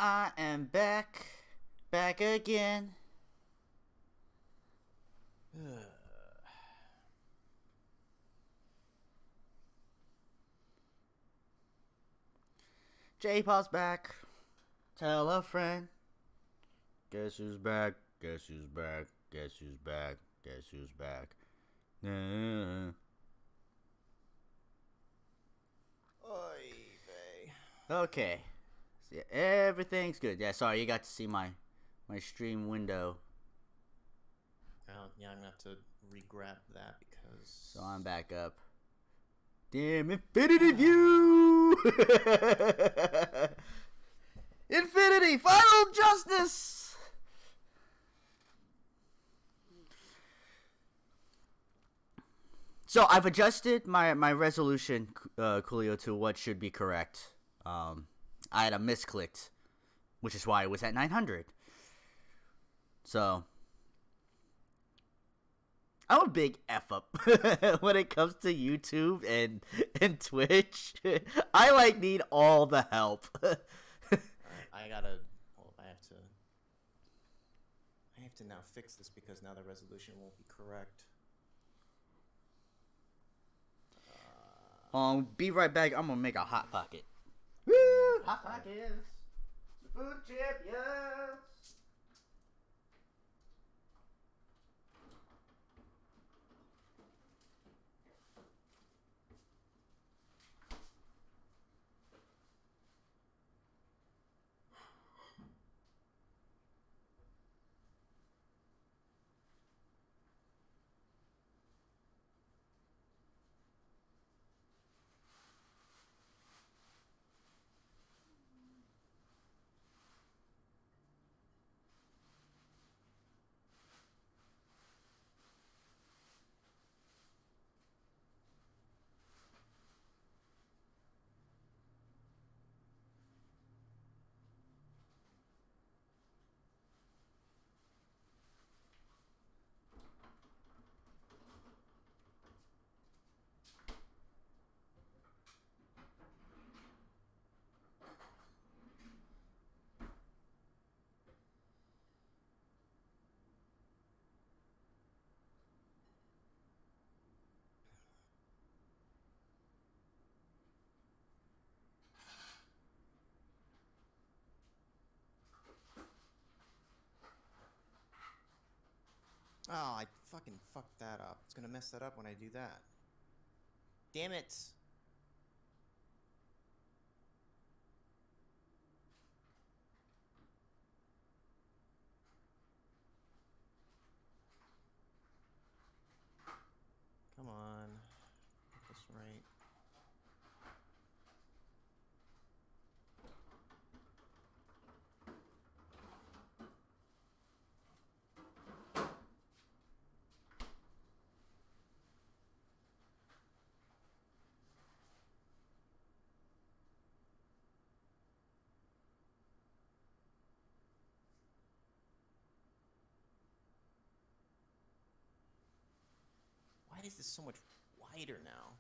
I am back again. J-Pop's back. Tell a friend. Guess who's back? Guess who's back? Guess who's back? Guess who's back? Nah. Oy vey. Okay. So yeah, everything's good. Yeah, sorry, you got to see my stream window. Yeah, I'm gonna have to re-grab that because... So I'm back up. Damn, Infinity View! Infinity! Final Justice! So I've adjusted my resolution, Coolio, to what should be correct. I had a misclicked, which is why it was at 900. So... I'm a big F up when it comes to YouTube and Twitch. I need all the help. I gotta. Well, I have to now fix this because now the resolution won't be correct. Be right back. I'm gonna make a hot pocket. Woo! Hot pockets. Food champions. Oh, I fucking fucked that up. It's gonna mess that up when I do that. Damn it! Come on. Get this right. Why is this so much wider now?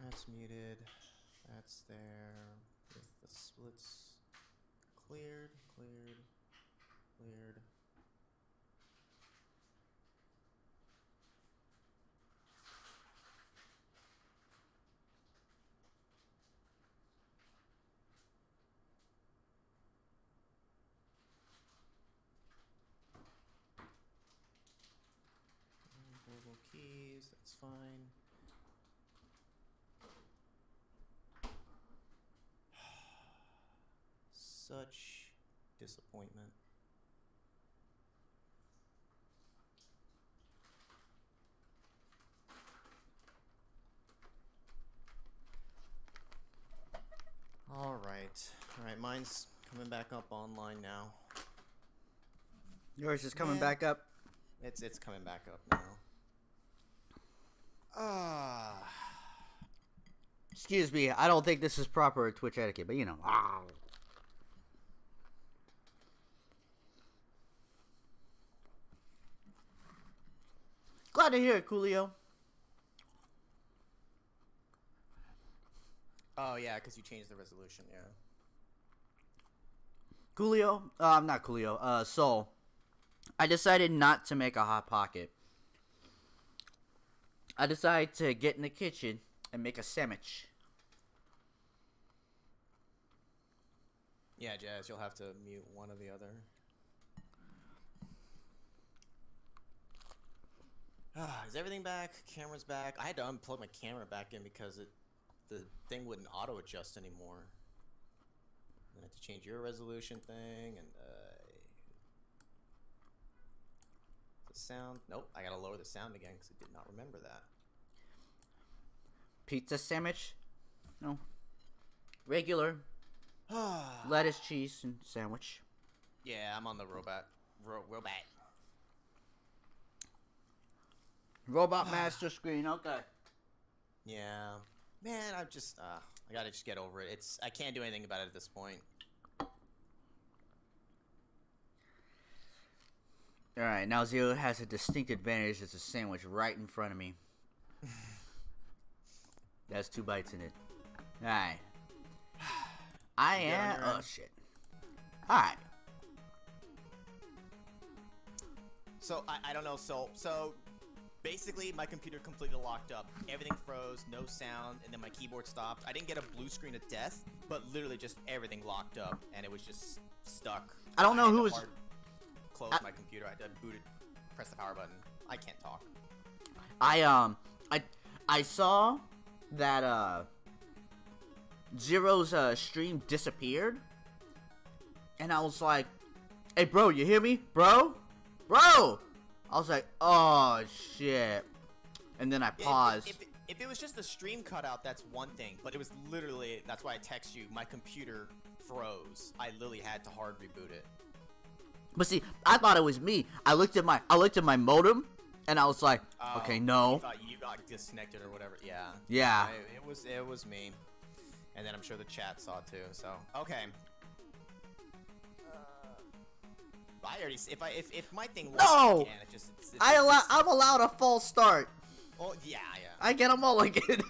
That's muted. That's there. With the splits cleared, cleared, cleared. Global keys, that's fine. Such disappointment. All right, mine's coming back up online now. Yours is coming back up. It's coming back up now. Excuse me, I don't think this is proper Twitch etiquette, but you know. Glad to hear it, Coolio. Oh yeah, because you changed the resolution. Yeah. Coolio, not Coolio. So I decided not to make a hot pocket. I decided to get in the kitchen and make a sandwich. Yeah, Jazz, you'll have to mute one or the other. Is everything back? Camera's back. I had to unplug my camera back in because the thing wouldn't auto adjust anymore. Then I had to change your resolution thing and the sound. Nope, I gotta lower the sound again because I did not remember that. Pizza sandwich? No. Regular. Lettuce, cheese, and sandwich. Yeah, I'm on the robot. Robot master screen, okay. Yeah. Man, I gotta just get over it. I can't do anything about it at this point. Alright, now Zero has a distinct advantage. It's a sandwich right in front of me. That's 2 bites in it. Alright. I am... Oh, shit. Alright. So, I don't know. So basically, my computer completely locked up. Everything froze, no sound, and then my keyboard stopped. I didn't get a blue screen of death, but literally just everything locked up, and it was just stuck. I don't know who was... Close my computer. I had to boot it, press the power button. I can't talk. I saw that, Zero's, stream disappeared, and I was like, hey, bro, you hear me? Bro? I was like, oh, shit. And then I paused. If it was just the stream cutout, that's one thing. But it was literally, that's why I text you, my computer froze. I literally had to hard reboot it. But see, I thought it was me. I looked at my modem, and I was like, okay, no. You thought you got disconnected or whatever. Yeah. Yeah. It was me. And then I'm sure the chat saw too. So okay. I already if my thing no, again, I'm allowed a false start. Oh yeah. I get them all again.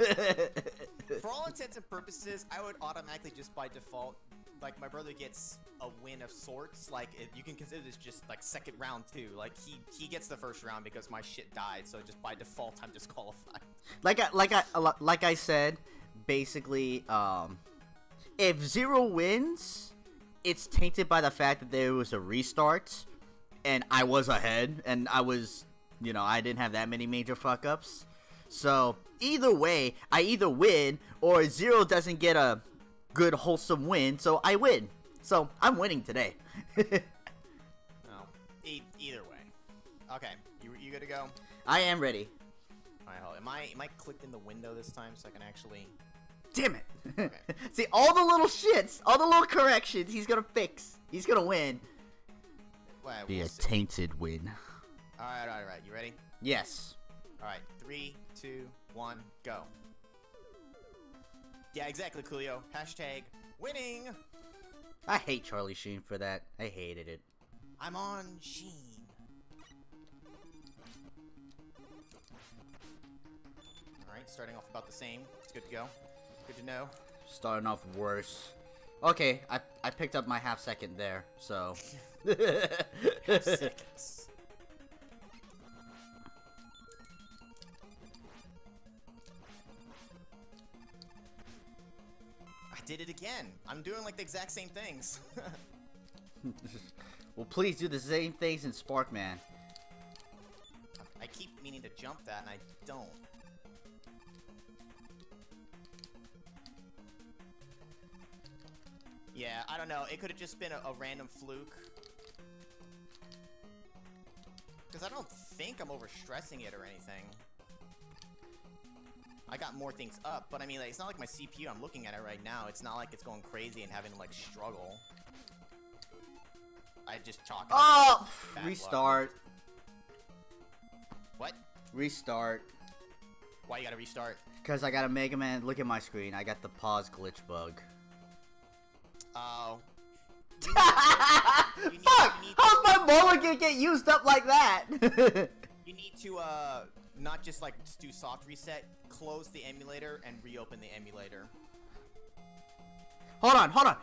For all intents and purposes, I would automatically just by default, like my brother gets a win of sorts. Like you can consider this just like second round too. Like he gets the first round because my shit died. So just by default, I'm disqualified. Like I said, basically, if Zero wins, it's tainted by the fact that there was a restart, and I was ahead, and I was, I didn't have that many major fuck-ups. So, either way, I either win, or Zero doesn't get a good, wholesome win, so I win. So, I'm winning today. Either way. Okay, you good to go? I am ready. Alright, hold on. Am I clicked in the window this time so I can actually... Damn it! Okay. See, all the little shits, all the little corrections, he's gonna fix. He's gonna win. Well, Be we'll a see. tainted win. Alright. You ready? Yes. Alright, 3, 2, 1, go. Yeah, exactly, Coolio. Hashtag winning! I hate Charlie Sheen for that. I hated it. I'm on Sheen. Alright, starting off about the same. It's good to go. Good to know. Starting off worse. Okay, I picked up my half second there, so. Seconds. I did it again. I'm doing like the exact same things. Well, please do the same things in Sparkman. I keep meaning to jump that and I don't. Yeah, I don't know. It could have just been a random fluke. Because I don't think I'm overstressing it or anything. I got more things up, but I mean, like, it's not like my CPU, I'm looking at it right now. It's not like it's going crazy and having to, like, struggle. I just chalk it up. Oh! Bad luck. Restart. What? Restart. Why you gotta restart? Because I got a Mega Man. Look at my screen. I got the pause glitch bug. Oh. Fuck! How's my mulligan get used up like that? You need to, not just, like, do soft reset, close the emulator, and reopen the emulator. Hold on.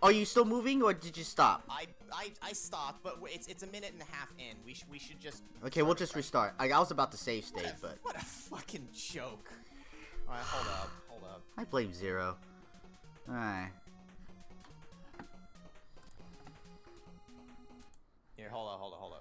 Are you still moving, or did you stop? I stopped, but it's a minute and a half in. We should just... Okay, we'll just restart. I was about to save state, but... What a fucking joke. Alright, hold up. I blame Zero. Alright. Here, hold up. Hold on.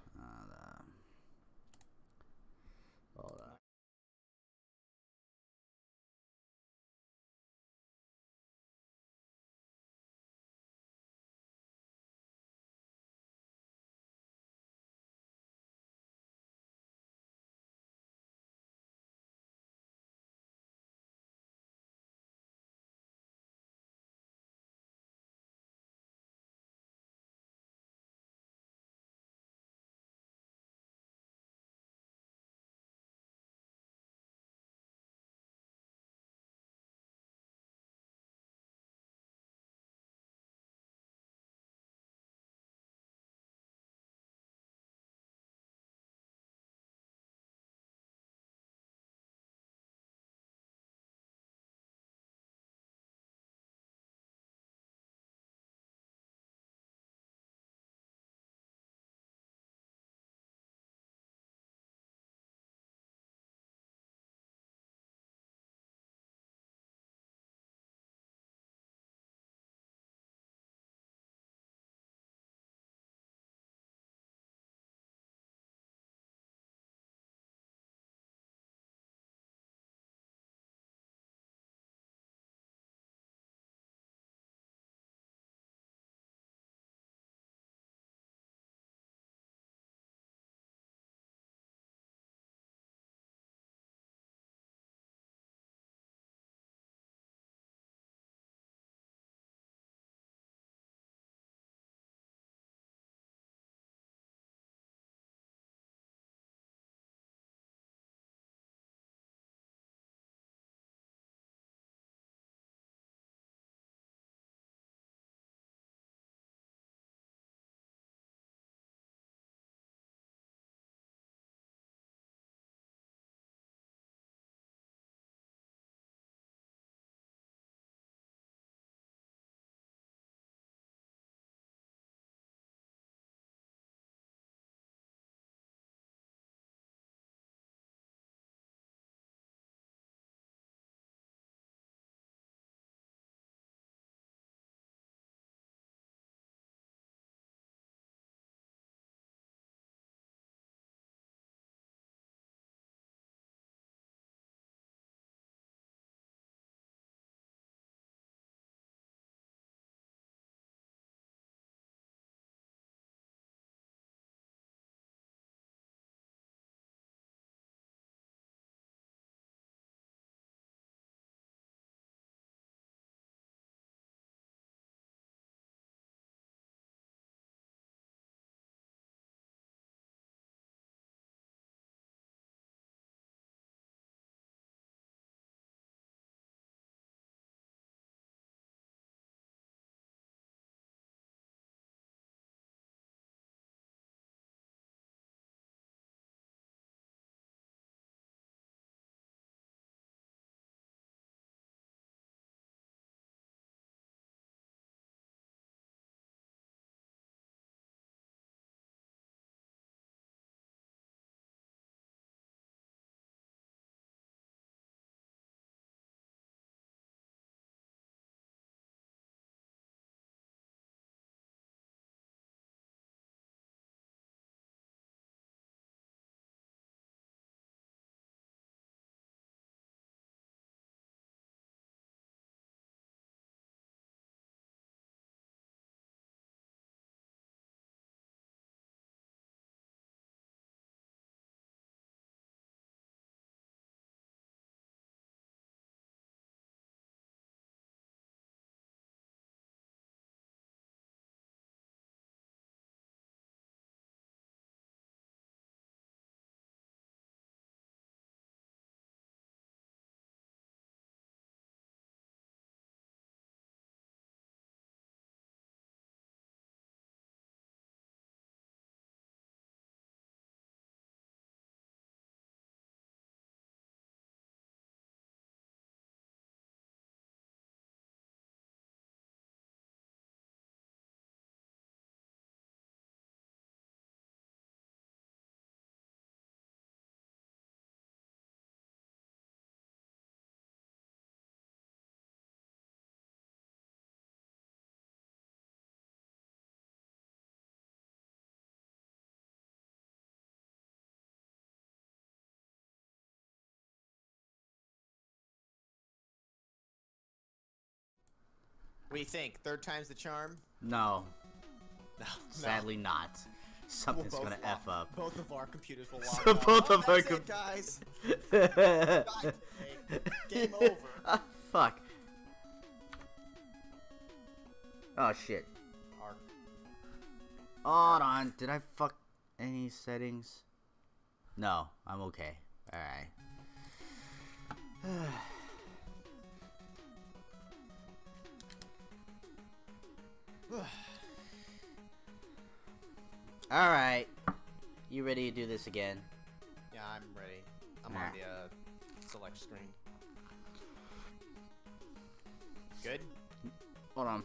What do you think? Third time's the charm? No. No. Sadly not. Something's gonna F up. Both of our computers will log So out. both of our That's it, guys. Game over. Fuck. Oh shit. Arc. Hold on. Did I fuck any settings? No, I'm okay. Alright. Alright. You ready to do this again? Yeah, I'm ready. I'm on the select screen. Good? Hold on.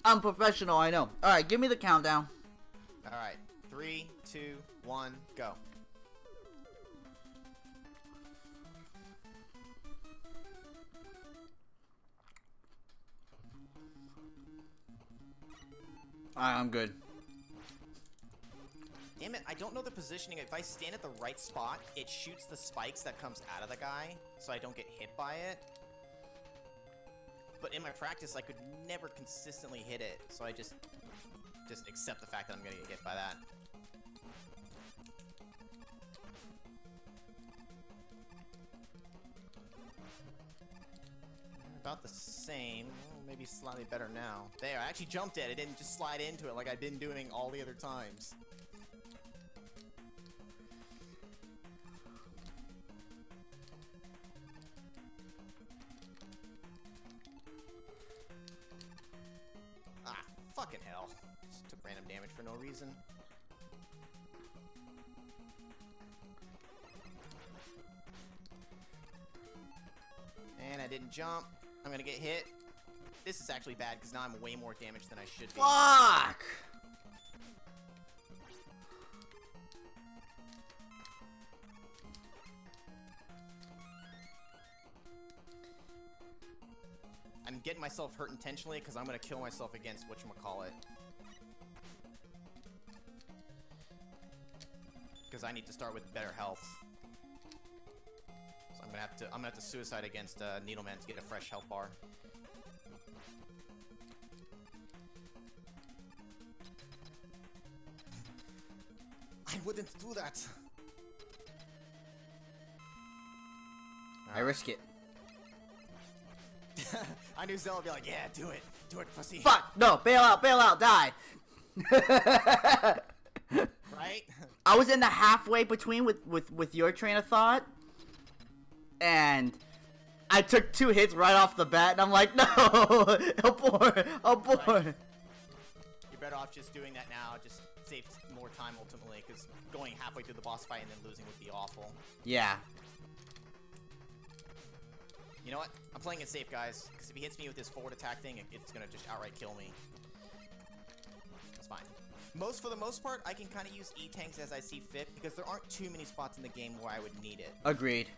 I'm professional, I know. Alright, give me the countdown. Alright. 3, 2, 1, go. Alright, I'm good. Damn it, I don't know the positioning. If I stand at the right spot, it shoots the spikes that comes out of the guy, so I don't get hit by it. But in my practice, I could never consistently hit it, so I just accept the fact that I'm gonna get hit by that. About the same, maybe slightly better now. There, I actually jumped it. I didn't just slide into it like I've been doing all the other times. Ah, fucking hell. Just took random damage for no reason. And I didn't jump. I'm gonna get hit. This is actually bad because now I'm way more damaged than I should be. Fuck! I'm getting myself hurt intentionally because I'm gonna kill myself against whatchamacallit. Because I need to start with better health. So I'm gonna have to suicide against Needle Man to get a fresh health bar. I wouldn't do that. I risk it. I knew Zell would be like, yeah, do it, pussy. Fuck! No! Bail out, die! Right? I was in the halfway between with your train of thought, and I took 2 hits right off the bat, and I'm like, no! Abort! Right. You're better off just doing that now, just saves more time ultimately, because going halfway through the boss fight and then losing would be awful. Yeah. You know what? I'm playing it safe, guys, because if he hits me with this forward attack thing, it's gonna just outright kill me. That's fine. For the most part, I can kind of use E-tanks as I see fit, because there aren't too many spots in the game where I would need it. Agreed.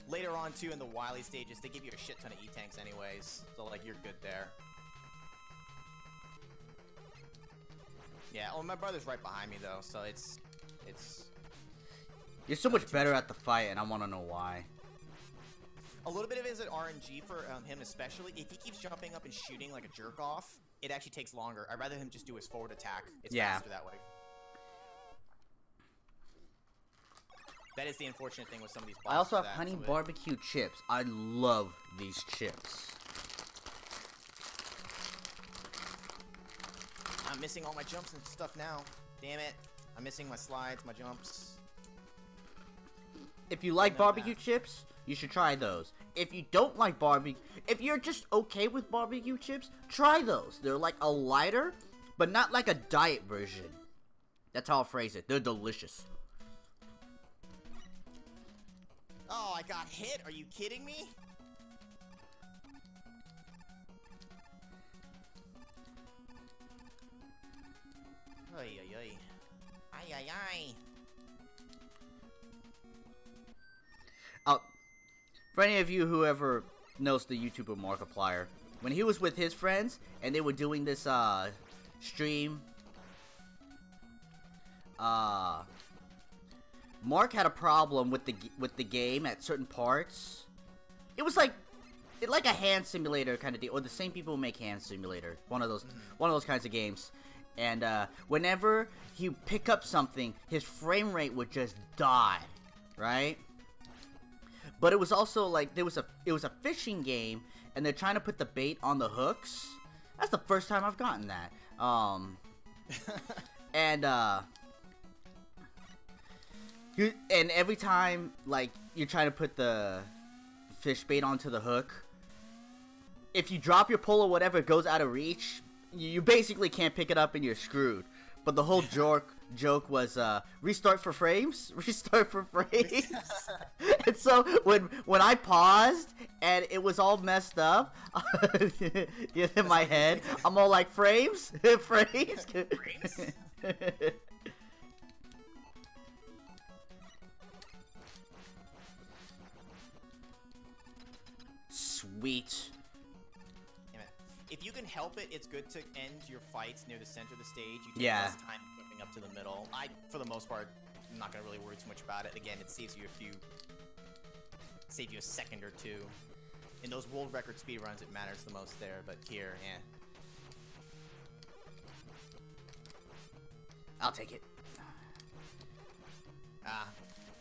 Later on, too, in the Wily stages, they give you a shit ton of E-tanks anyways, so, like, you're good there. Yeah, oh, my brother's right behind me, though, so it's... You're so much better at the fight, and I want to know why. A little bit of it is an RNG for him especially. If he keeps jumping up and shooting like a jerk-off, it actually takes longer. I'd rather him just do his forward attack. It's faster that way. That is the unfortunate thing with some of these bosses. I also have honey barbecue chips. I love these chips. I'm missing all my jumps and stuff now. Damn it. I'm missing my slides, my jumps. If you like barbecue chips, you should try those. If you don't like barbecue, if you're just okay with barbecue chips, try those. They're like a lighter, but not like a diet version. That's how I'll phrase it. They're delicious. Oh, I got hit. Are you kidding me? Ay, ay, ay. Ay, ay, ay. For any of you who ever knows the YouTuber Markiplier, when he was with his friends and they were doing this stream Mark had a problem with the game at certain parts. It was like a hand simulator kind of deal, or the same people who make Hand Simulator, one of those kinds of games. And whenever he pick up something, his frame rate would just die, right? But it was also like it was a fishing game, and they're trying to put the bait on the hooks. That's the first time I've gotten that. And every time like you're trying to put the fish bait onto the hook, if you drop your pole or whatever, it goes out of reach. You basically can't pick it up and you're screwed. But the whole joke was restart for frames, restart for frames. And so when I paused and it was all messed up in my head, I'm all like, frames, frames. Sweet. If you can help it, it's good to end your fights near the center of the stage. You take less time jumping up to the middle. For the most part, I'm not gonna really worry too much about it. Again, it saves you a second or two. In those world record speedruns, it matters the most there. But here, I'll take it.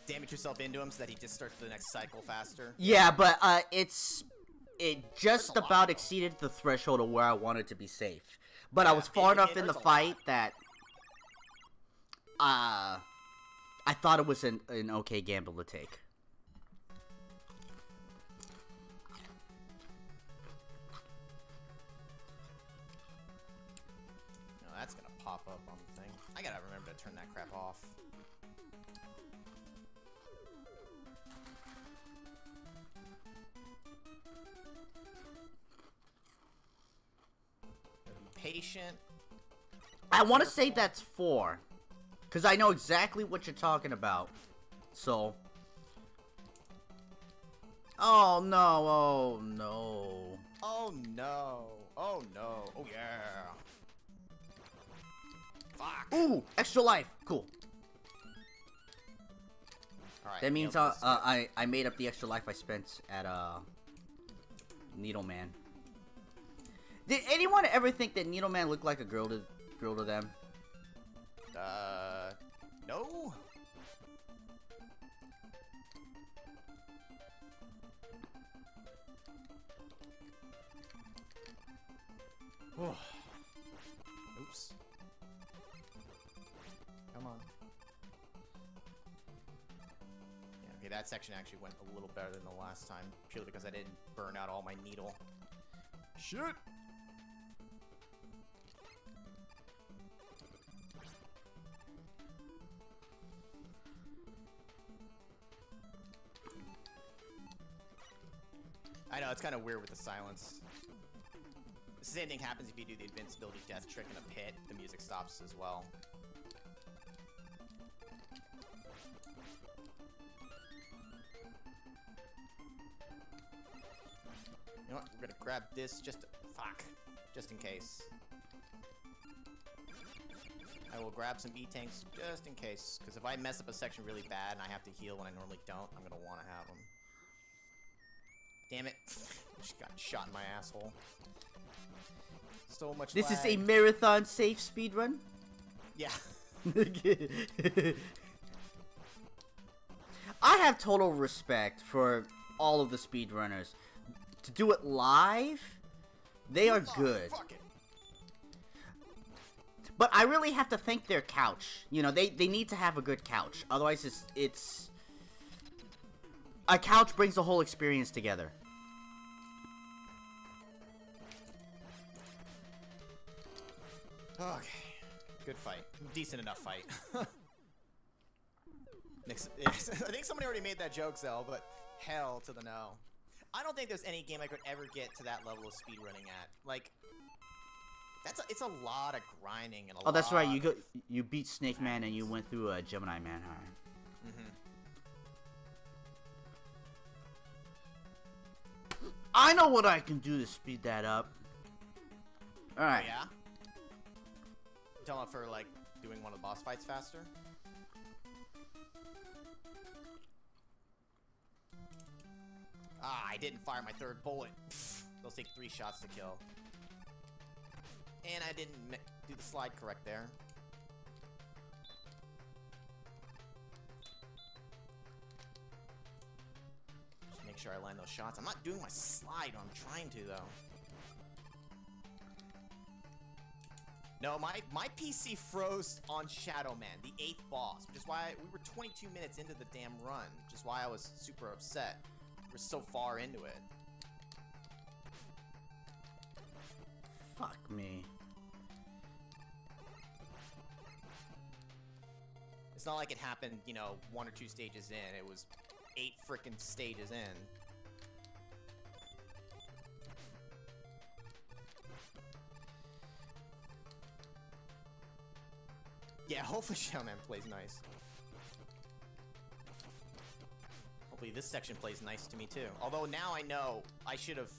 Damage yourself into him so that he just starts the next cycle faster. Yeah, but it just about exceeded the threshold of where I wanted to be safe. But I was far enough in the fight that I thought it was an okay gamble to take. No, that's gonna pop up on the thing. I gotta remember to turn that crap off. Patient. I want to say that's 4, because I know exactly what you're talking about. So. Oh no! Oh no! Oh no! Oh no! Oh yeah! Fuck! Ooh, extra life. Cool. All right. That means I made up the extra life I spent at Needle Man. Did anyone ever think that Needle Man looked like a girl to them? No. Oops. Come on. Yeah, okay, that section actually went a little better than the last time, purely because I didn't burn out all my needle. Shit! I know, it's kind of weird with the silence. The same thing happens if you do the invincibility death trick in a pit. The music stops as well. You know what? We're gonna grab this just in case. I will grab some E-tanks just in case, because if I mess up a section really bad and I have to heal when I normally don't, I'm gonna want to have them. Damn it. Just got shot in my asshole. So much This lag. is a marathon safe speedrun? Yeah. I have total respect for all of the speedrunners. To do it live, they are good. Fuck it. But I really have to thank their couch. You know, they need to have a good couch. Otherwise, it's... A couch brings the whole experience together. Okay. Good fight. Decent enough fight. I think somebody already made that joke, Zell, but hell to the no. I don't think there's any game I could ever get to that level of speedrunning at. Like, it's a lot of grinding and a lot. Oh, that's right. You beat Snake Man and you went through a Gemini Man, huh? I know what I can do to speed that up. All right. Oh, yeah. Tell him for like doing one of the boss fights faster. Ah, I didn't fire my third bullet. Those take 3 shots to kill. And I didn't do the slide correct there. Just make sure I land those shots. I'm not doing my slide. I'm trying to, though. No, my PC froze on Shadow Man, the 8th boss, which is why we were 22 minutes into the damn run, which is why I was super upset. We're so far into it. Fuck me. It's not like it happened, you know, 1 or 2 stages in. It was 8 frickin' stages in. Yeah, hopefully Shadow Man plays nice. Hopefully this section plays nice to me too. Although now I know I should have...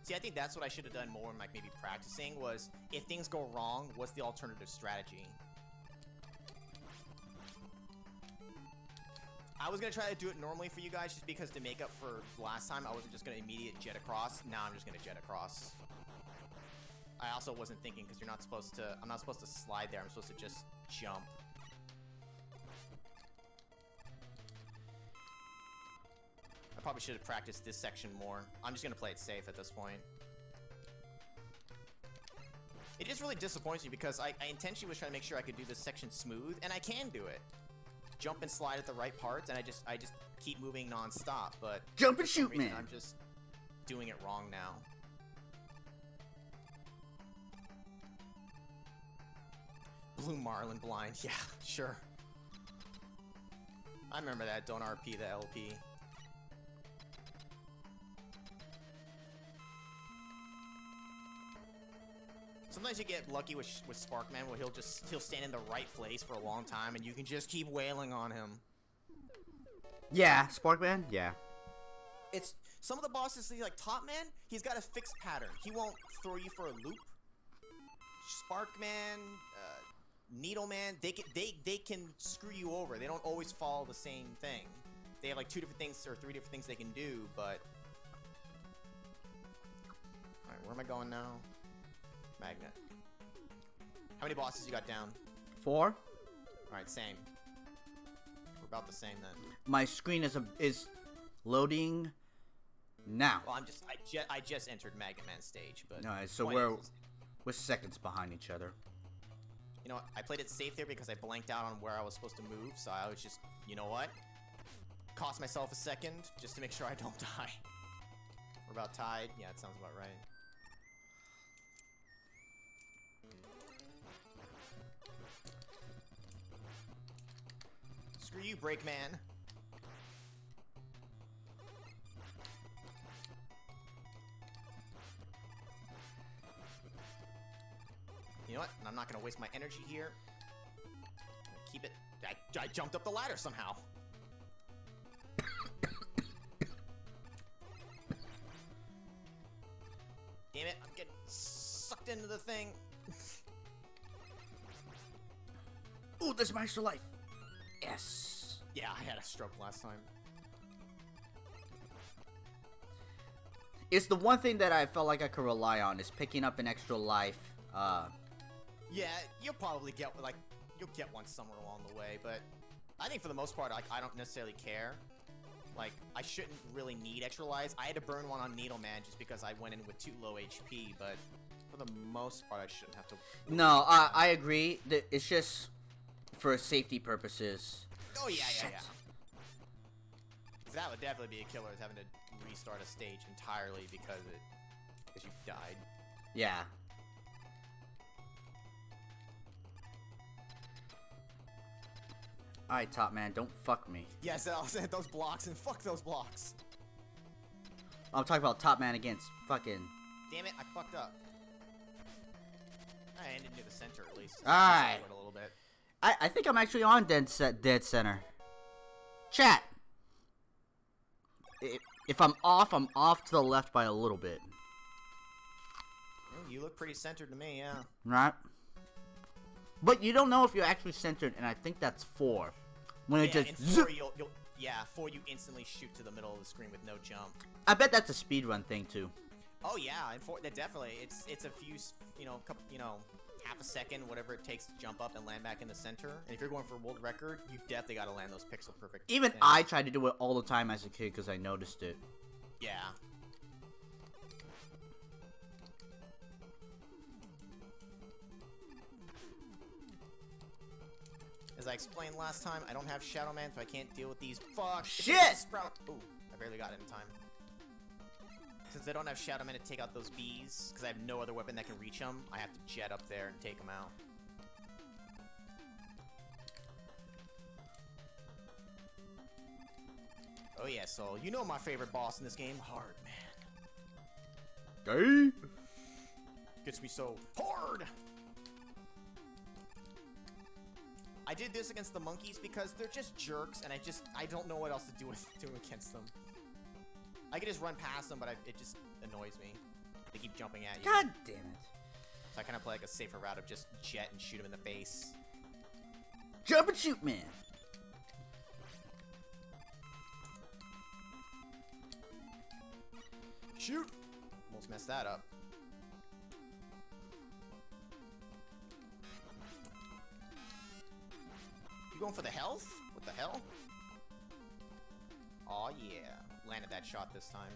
See, I think that's what I should have done more in like maybe practicing was, if things go wrong, what's the alternative strategy? I was gonna try to do it normally for you guys just because to make up for last time, I wasn't just gonna immediate jet across. Now I'm just gonna jet across. I also wasn't thinking because you're not supposed to, I'm not supposed to slide there, I'm supposed to just jump. I probably should have practiced this section more. I'm just gonna play it safe at this point. It just really disappoints me because I intentionally was trying to make sure I could do this section smooth, and I can do it. Jump and slide at the right parts, and I just keep moving non-stop, but... Jump and shoot, man! I'm just doing it wrong now. Blue Marlin blind, yeah, sure. I remember that, don't RP the LP. Sometimes you get lucky with Sparkman where he'll stand in the right place for a long time and you can just keep wailing on him. Yeah, Sparkman, yeah. It's some of the bosses, like Top Man, he's got a fixed pattern. He won't throw you for a loop. Sparkman, Needle Man, they can screw you over. They don't always follow the same thing. They have like 2 different things or 3 different things they can do, but... Alright, where am I going now? Magnet. How many bosses you got down? 4. Alright, same. We're about the same then. My screen is loading now. Well, I just entered Magnet Man stage, but... Alright, so we're seconds behind each other. You know what? I played it safe there because I blanked out on where I was supposed to move, so I was just, you know what? Cost myself a second just to make sure I don't die. We're about tied. Yeah, that sounds about right. Screw you, Breakman. You know what? I'm not gonna waste my energy here. Keep it. I jumped up the ladder somehow. Damn it! I'm getting sucked into the thing. Ooh, there's my extra life. Yes. Yeah, I had a stroke last time. It's the one thing that I felt like I could rely on is picking up an extra life. Yeah, you'll probably get you'll get one somewhere along the way, but I think for the most part, I don't necessarily care. Like, I shouldn't really need extra lives. I had to burn one on Needle Man just because I went in with too low HP, but for the most part, I shouldn't have to. No, I agree. It's just for safety purposes. Oh yeah, yeah, yeah. That would definitely be a killer, is having to restart a stage entirely because you died. Yeah. Alright, Top Man, don't fuck me. Yes, I'll say those blocks and fuck those blocks. I'm talking about Top Man against fucking... Damn it, I fucked up. I ended near the center at least. Alright. A little bit. I think I'm actually on dead center. Chat. If I'm off to the left by a little bit. You look pretty centered to me, yeah. Right? But you don't know if you're actually centered, and I think that's 4. When it just... in Yeah, for you instantly shoot to the middle of the screen with no jump. I bet that's a speedrun thing too. Oh yeah, and for that definitely, it's a few, half a second, whatever it takes to jump up and land back in the center. And if you're going for a world record, you definitely got to land those pixel perfect. Even things. I tried to do it all the time as a kid because I noticed it. Yeah. As I explained last time, I don't have Shadow Man, so I can't deal with these. Fuck! Shit! Sprout. Ooh, I barely got it in time. Since I don't have Shadow Man to take out those bees, because I have no other weapon that can reach them, I have to jet up there and take them out. Oh yeah, so you know my favorite boss in this game, Hard Man. Hey. Gets me so hard. I did this against the monkeys because they're just jerks, and I don't know what else to do against them. I could just run past them, but it just annoys me. They keep jumping at you. God damn it! So I kind of play like a safer route of just jet and shoot them in the face. Jump and shoot, man. Shoot! Almost messed that up. You going for the health? What the hell? Aw, yeah. Landed that shot this time.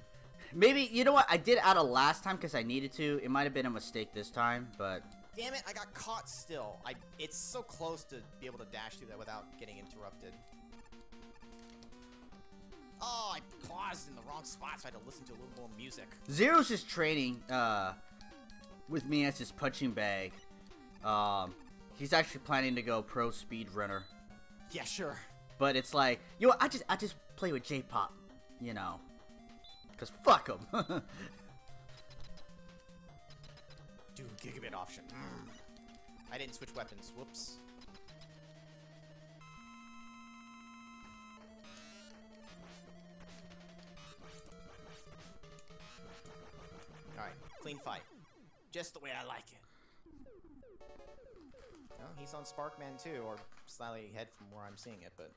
Maybe, you know what? I did out of last time because I needed to. It might have been a mistake this time, but... Damn it, I got caught still. It's so close to be able to dash through that without getting interrupted. Oh, I paused in the wrong spot, so I had to listen to a little more music. Zero's just training, with me as his punching bag. He's actually planning to go pro speedrunner. Yeah, sure. But it's like, yo, I just play with J-pop, you know, cause fuck him. Dude, gigabit option. I didn't switch weapons. Whoops. All right, clean fight, just the way I like it. Oh, he's on Sparkman too, or slightly ahead from where I'm seeing it, but...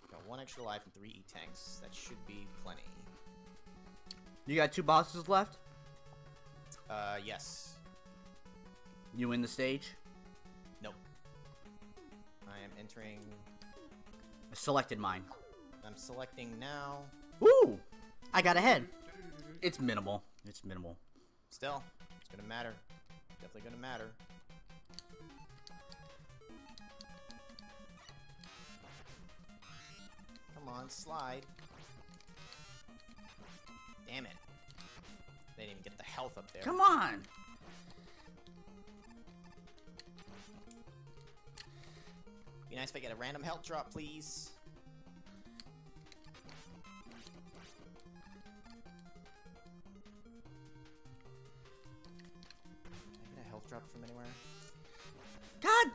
Got 1 extra life and 3 E-tanks. That should be plenty. You got 2 bosses left? Yes. You win the stage? Nope. I am entering... I selected mine. I'm selecting now. Woo! I got ahead. It's minimal. It's minimal. Still, it's gonna matter. Definitely gonna matter. Come on, slide. Damn it. They didn't even get the health up there. Come on! Be nice if I get a random health drop, please. Drop from anywhere. God!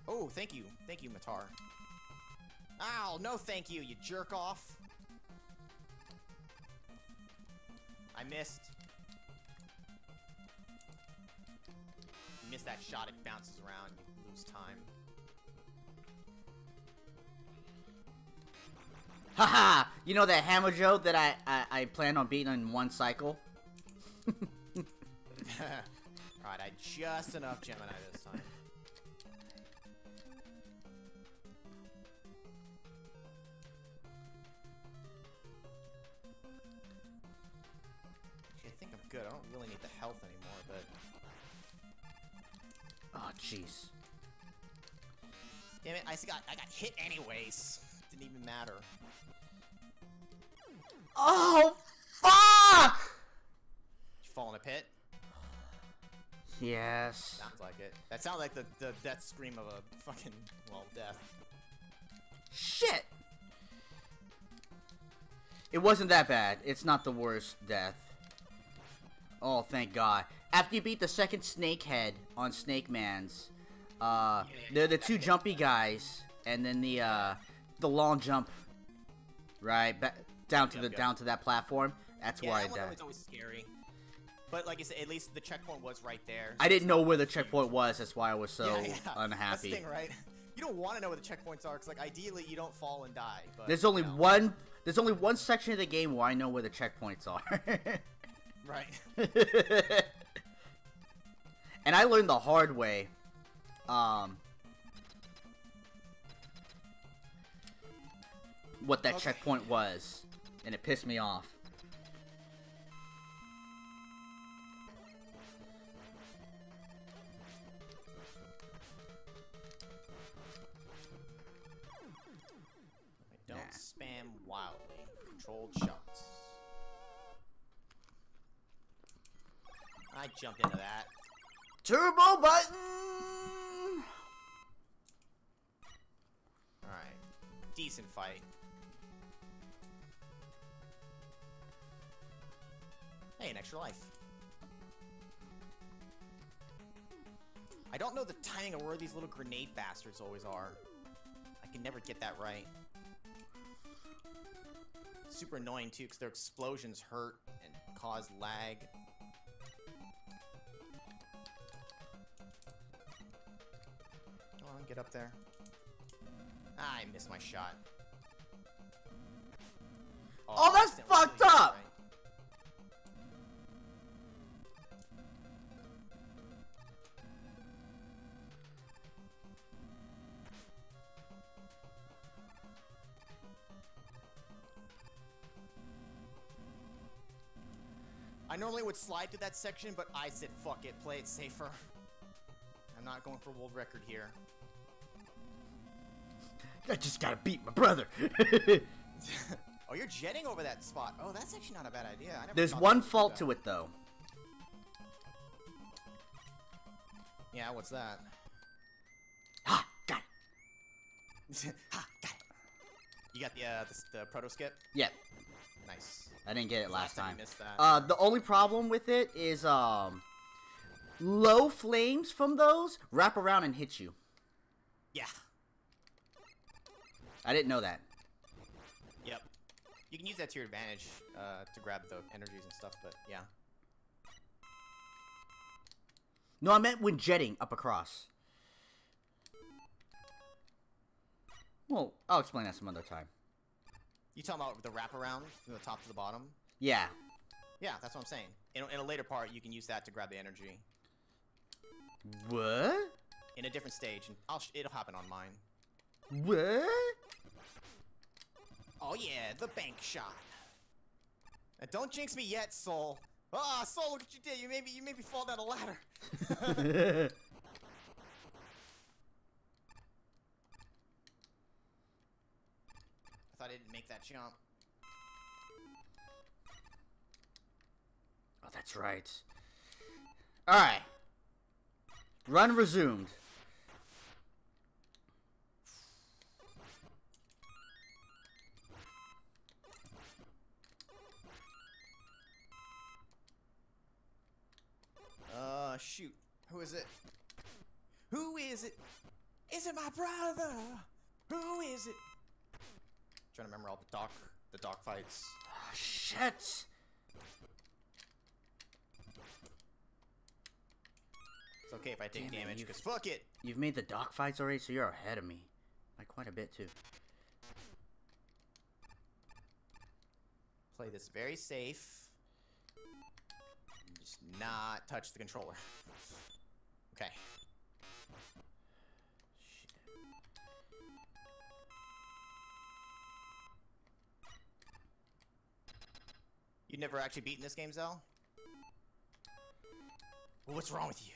Oh, thank you. Thank you, Matar. Ow, no thank you, you jerk off. I missed. You missed that shot, it bounces around, you lose time. Haha! You know that hammer joke that I plan on beating in 1 cycle? Alright, I just enough Gemini this time. Actually, I think I'm good. I don't really need the health anymore, but... Oh, jeez. Damn it, I got hit anyways. Didn't even matter. Oh, fuck! Did you fall in a pit? Yes. Sounds like it. That sounds like the death scream of a fucking, well, death. Shit! It wasn't that bad. It's not the worst death. Oh, thank God. After you beat the second snake head on Snake Man's, they're the 2 jumpy guys, and then the long jump, right? down to that platform. That's where I died. It's always scary. But like I said, at least the checkpoint was right there. So I didn't know where the checkpoint was. That's why I was so unhappy. That's the thing, right? You don't want to know where the checkpoints are, because like ideally you don't fall and die. But, there's only one. There's only one section of the game where I know where the checkpoints are. Right. And I learned the hard way. What that checkpoint was, and it pissed me off. Don't spam wildly. Controlled shots. I jumped into that. Turbo button! Alright. Decent fight. Hey, an extra life. I don't know the timing of where these little grenade bastards always are. I can never get that right. Super annoying too, because their explosions hurt and cause lag. Come on, get up there. Ah, I missed my shot. Oh, that's fucked up! Right. I normally would slide through that section, but I said fuck it, play it safer. I'm not going for world record here. I just gotta beat my brother. Oh, you're jetting over that spot. Oh, that's actually not a bad idea. I never There's thought one to do fault that. to it, though. Yeah, what's that? Ha! Got it. Ha, got it. You got the proto skip? Yep. Nice. I didn't get it last time. You missed that. The only problem with it is, low flames from those wrap around and hit you. Yeah. I didn't know that. Yep. You can use that to your advantage to grab the energies and stuff, but yeah. No, I meant when jetting up across. Well, I'll explain that some other time. You talking about the wraparound from the top to the bottom? Yeah. Yeah, that's what I'm saying. In a later part, you can use that to grab the energy. What? In a different stage, and it'll happen on mine. What? Oh yeah, the bank shot. Now, don't jinx me yet, Soul. Ah, Soul, look what you did. You made me fall down a ladder. I thought I didn't make that jump. Oh, that's right. Alright. Run resumed. Shoot. Who is it? Who is it? Is it my brother? Who is it? Trying to remember all the dog fights. Oh, shit. It's okay if I take Damn it, damage, because fuck it. You've made the dock fights already, so you're ahead of me. By quite a bit, too. Play this very safe. Just not touch the controller. Okay. You've never actually beaten this game, Zell? Well, what's wrong with you?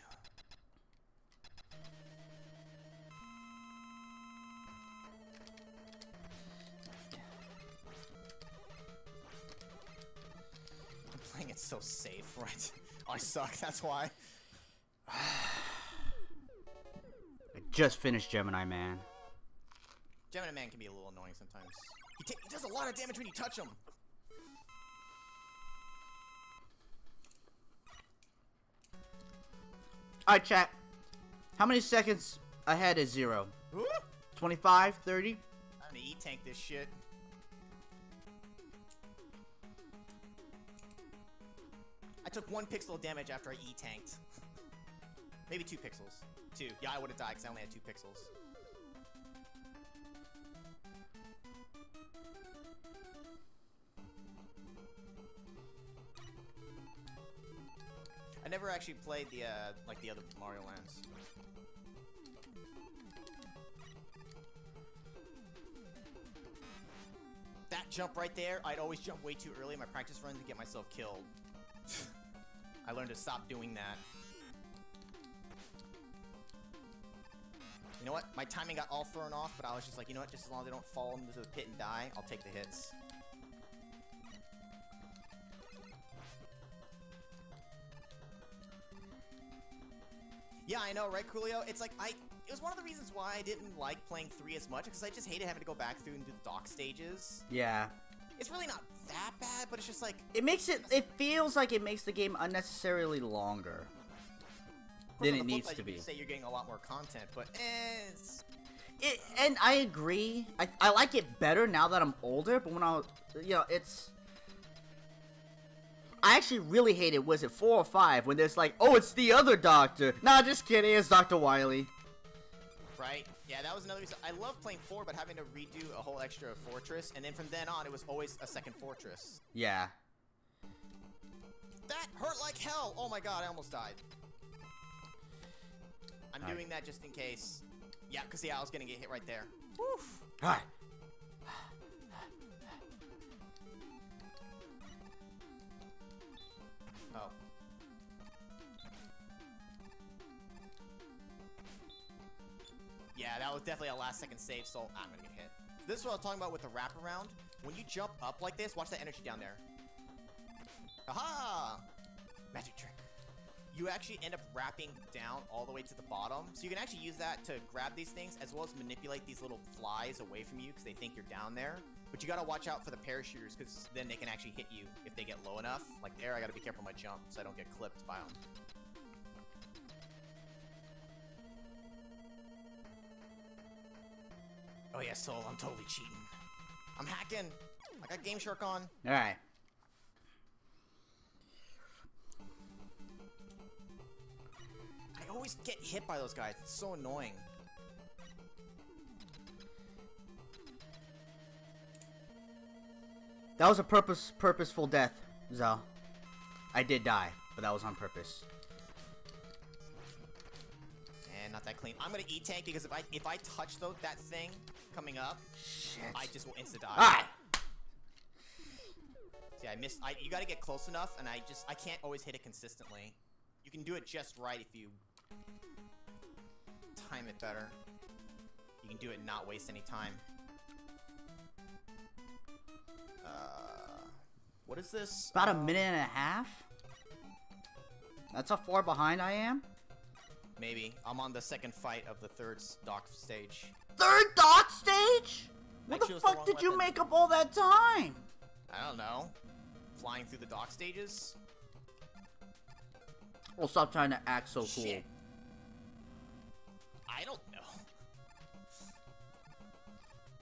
I'm playing it so safe, right? I suck, that's why. I just finished Gemini Man. Gemini Man can be a little annoying sometimes. He does a lot of damage when you touch him. Alright, chat. How many seconds ahead is 0? Ooh. 25? 30? I'm gonna E-tank this shit. took 1 pixel of damage after I E-tanked. Maybe 2 pixels. 2. Yeah, I would have died because I only had 2 pixels. I never actually played the like the other Mario Lands. That jump right there, I'd always jump way too early in my practice run to get myself killed. I learned to stop doing that. You know what? My timing got all thrown off, but I was just like, you know what? Just as long as they don't fall into the pit and die, I'll take the hits. Yeah, I know, right, Coolio? It's like, it was one of the reasons why I didn't like playing 3 as much, because I just hated having to go back through and do the dock stages. Yeah. It's really not that bad, but it's just like... It feels like it makes the game unnecessarily longer than it needs to be. You say you're getting a lot more content, but and I agree. I like it better now that I'm older, but when I was, I actually really hated, was it 4 or 5, when there's like, oh, it's the other doctor. Nah, just kidding, it's Dr. Wily. Right? Yeah, that was another reason. I love playing 4, but having to redo a whole extra fortress, and then from then on, it was always a second fortress. Yeah. That hurt like hell! Oh my god, I almost died. I'm doing that just in case. Yeah, because I was gonna get hit right there. Woof! Hi. Oh. Yeah, that was definitely a last-second save, so I'm gonna get hit. This is what I was talking about with the wraparound. When you jump up like this, watch that energy down there. Aha! Magic trick. You actually end up wrapping down all the way to the bottom. So you can actually use that to grab these things, as well as manipulate these little flies away from you, because they think you're down there. But you gotta watch out for the parachuters, because then they can actually hit you if they get low enough. Like there, I gotta be careful with my jump, so I don't get clipped by them. Oh yeah, Soul, I'm totally cheating. I'm hacking. I got Game Shark on. Alright. I always get hit by those guys. It's so annoying. That was a purposeful death, Zal. I did die, but that was on purpose. And not that clean. I'm gonna E-tank because if I touch that thing coming up, shit, I just will insta die. Alright. See, I missed. You gotta get close enough, and I can't always hit it consistently. You can do it just right if you time it better. You can do it and not waste any time. What is this? About a minute and a half? That's how far behind I am? Maybe. I'm on the second fight of the third dock stage. Third dock stage? What the fuck did you make up all that time? I don't know. Flying through the dock stages? Well, stop trying to act so cool. Shit. I don't know.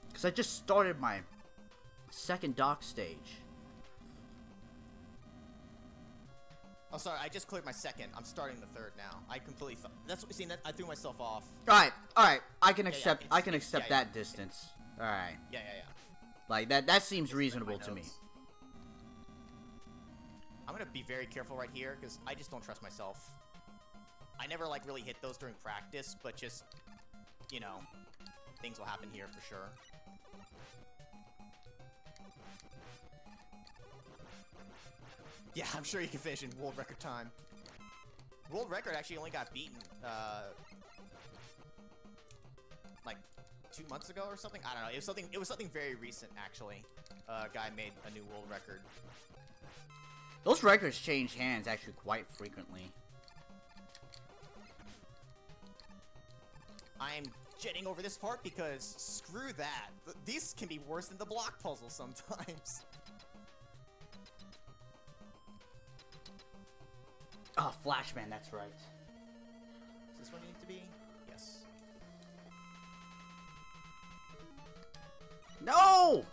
Because I just started my second dock stage. Oh, sorry, I just cleared my second. I'm starting the third now. I completely thought... That's what... See, I threw myself off. Alright. I can accept... I can accept that distance. Alright. Yeah. Like, that seems reasonable to me. I'm gonna be very careful right here, because I just don't trust myself. I never, like, really hit those during practice, but just... You know... Things will happen here for sure. Yeah, I'm sure you can finish in world record time. World record actually only got beaten, like 2 months ago or something. I don't know. It was something very recent actually. A guy made a new world record. Those records change hands actually quite frequently. I'm jetting over this part because screw that. These can be worse than the block puzzle sometimes. Oh, Flashman, that's right. Is this where you need to be? Yes. No!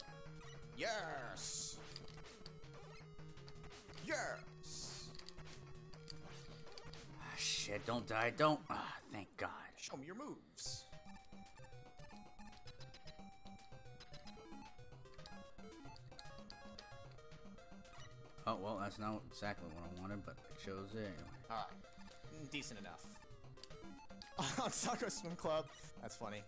Yes! Yes! don't die, don't. Ah, thank God. Show me your moves. Oh, well, that's not exactly what I wanted, but I chose it anyway. Alright. Decent enough. On Soccer Swim Club. That's funny.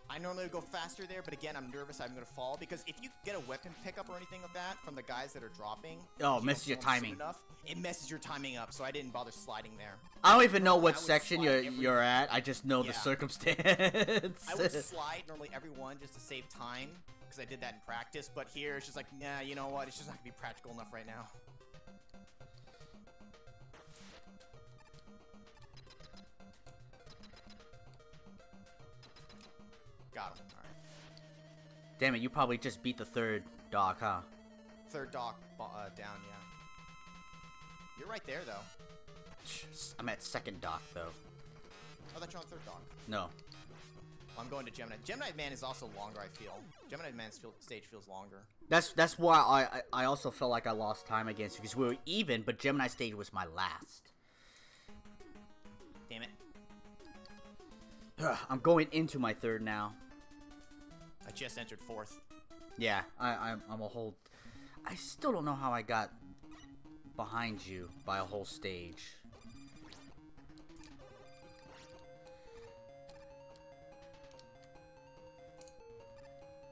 I normally would go faster there, but again, I'm nervous I'm gonna fall because if you get a weapon pickup or anything of that from the guys that are dropping, oh, messes your timing. It messes your timing up, so I didn't bother sliding there. I don't even know what section you're at. I just know the circumstance. I would slide normally every one just to save time because I did that in practice, but here it's just like, nah, you know what? It's just not gonna be practical enough right now. Got him. Alright. Damn it, you probably just beat the third dock, huh? Third dock down, yeah. You're right there, though. I'm at second dock, though. Oh, that's your on third dock. No. Well, I'm going to Gemini. Gemini Man is also longer, I feel. Gemini Man's stage feels longer. That's why I also felt like I lost time against you, because we were even, but Gemini stage was my last. Damn it. I'm going into my third now. I just entered fourth. Yeah, I'm a whole... I still don't know how I got behind you by a whole stage.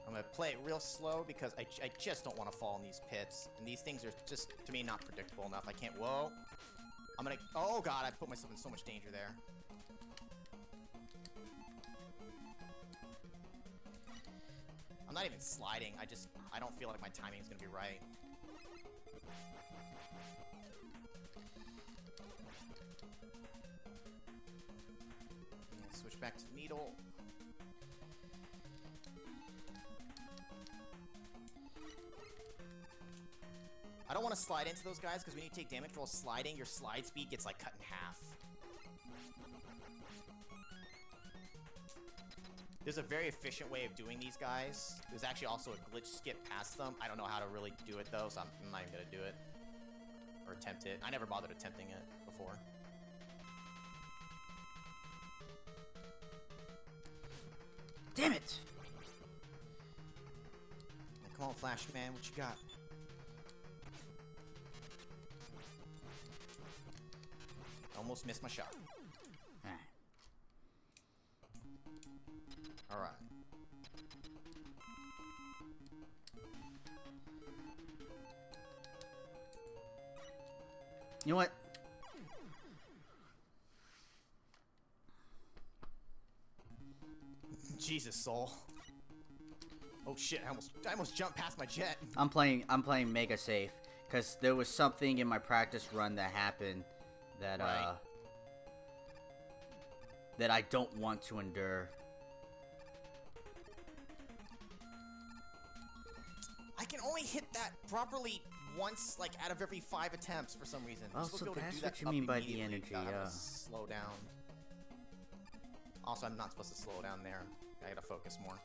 I'm gonna play it real slow because I just don't want to fall in these pits. And these things are just, to me, not predictable enough. I can't... Whoa. I'm gonna... Oh, God, I put myself in so much danger there. I'm not even sliding. I don't feel like my timing is gonna be right. Switch back to the needle. I don't want to slide into those guys because when you take damage while sliding, your slide speed gets like cut in half. There's a very efficient way of doing these guys. There's actually also a glitch skip past them. I don't know how to really do it though, so I'm not even gonna do it. Or attempt it. I never bothered attempting it before. Damn it! Come on, Flash Man, what you got? Almost missed my shot. Alright. You know what? Jesus, Soul. Oh shit, I almost jumped past my jet. I'm playing mega safe because there was something in my practice run that happened that that I don't want to endure. I can only hit that properly once, like, out of every 5 attempts for some reason. Oh, so that's what you mean by the energy, yeah. Slow down. Also, I'm not supposed to slow down there. I gotta focus more.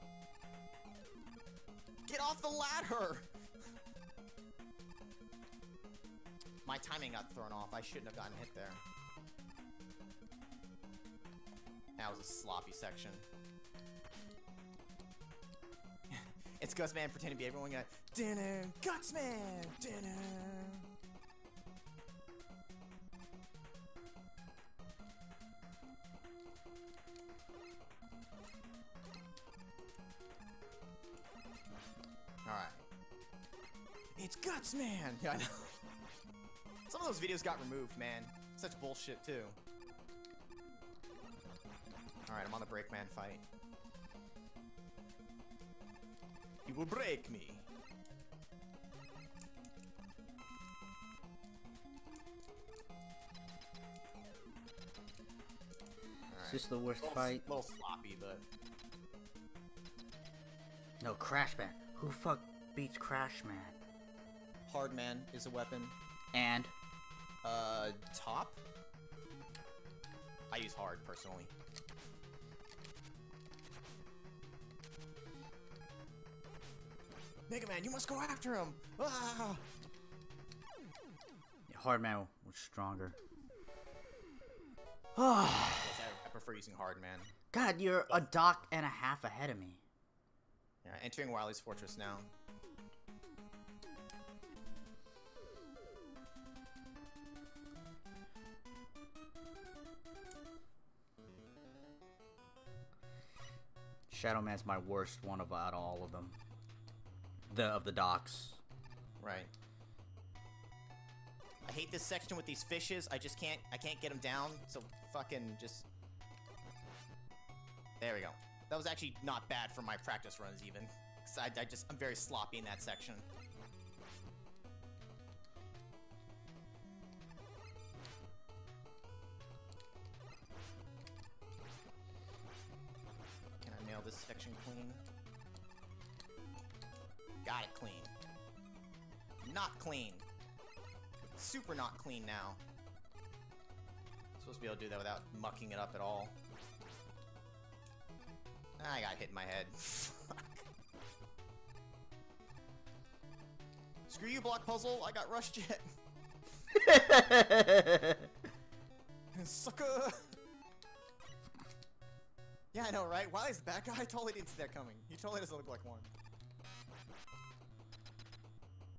Get off the ladder! My timing got thrown off. I shouldn't have gotten hit there. That was a sloppy section. It's Gutsman pretending to be everyone going, dinner, Gutsman, dinner. Alright. It's Gutsman! Yeah, I know. Some of those videos got removed, man. Such bullshit, too. Alright, I'm on the Breakman fight. He will break me. Is this the worst fight? A little sloppy, but... No, Crash Man. Who fuck beats Crash Man? Hard Man is a weapon. And? Top? I use hard, personally. Mega Man, you must go after him! Ah! Yeah, Hard Man was stronger. Yes, I prefer using Hard Man. God, you're a dock and a half ahead of me. Yeah, entering Wily's Fortress now. Shadow Man's my worst one of out of all of them. Of the docks. Right. I hate this section with these fishes. I can't get them down. So fucking just. There we go. That was actually not bad for my practice runs even. 'Cause I'm very sloppy in that section. Can I nail this section clean? Got it clean. Not clean. Super not clean now. Supposed to be able to do that without mucking it up at all. I got hit in my head. Fuck. Screw you, block puzzle. I got rushed yet. Sucker. Yeah, I know, right? Why is the bad guy? I totally didn't see that coming. He totally doesn't look like one.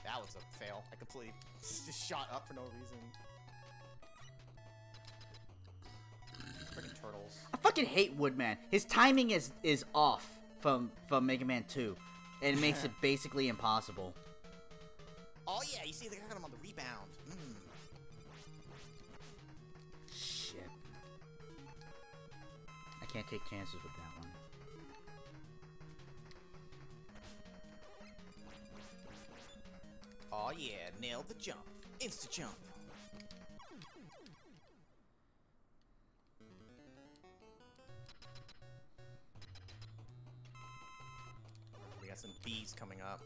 That was a fail. I completely just shot up for no reason. Freaking turtles. I fucking hate Woodman. His timing is off from Mega Man 2. And it makes it basically impossible. Oh yeah, you see they got him on the rebound. Shit. I can't take chances with that one. Oh yeah, nailed the jump. Insta jump. We got some bees coming up.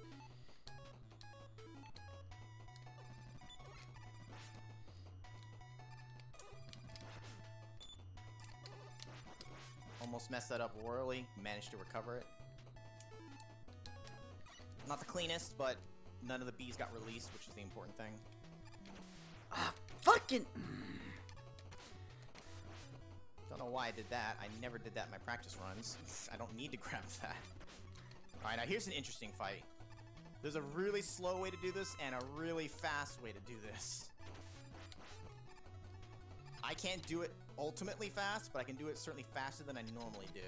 Almost messed that up royally. Managed to recover it. Not the cleanest, but none of the bees got released, which is the important thing. Fucking... Don't know why I did that. I never did that in my practice runs. I don't need to grab that. Alright, now here's an interesting fight. There's a really slow way to do this and a really fast way to do this. I can't do it ultimately fast, but I can do it certainly faster than I normally do.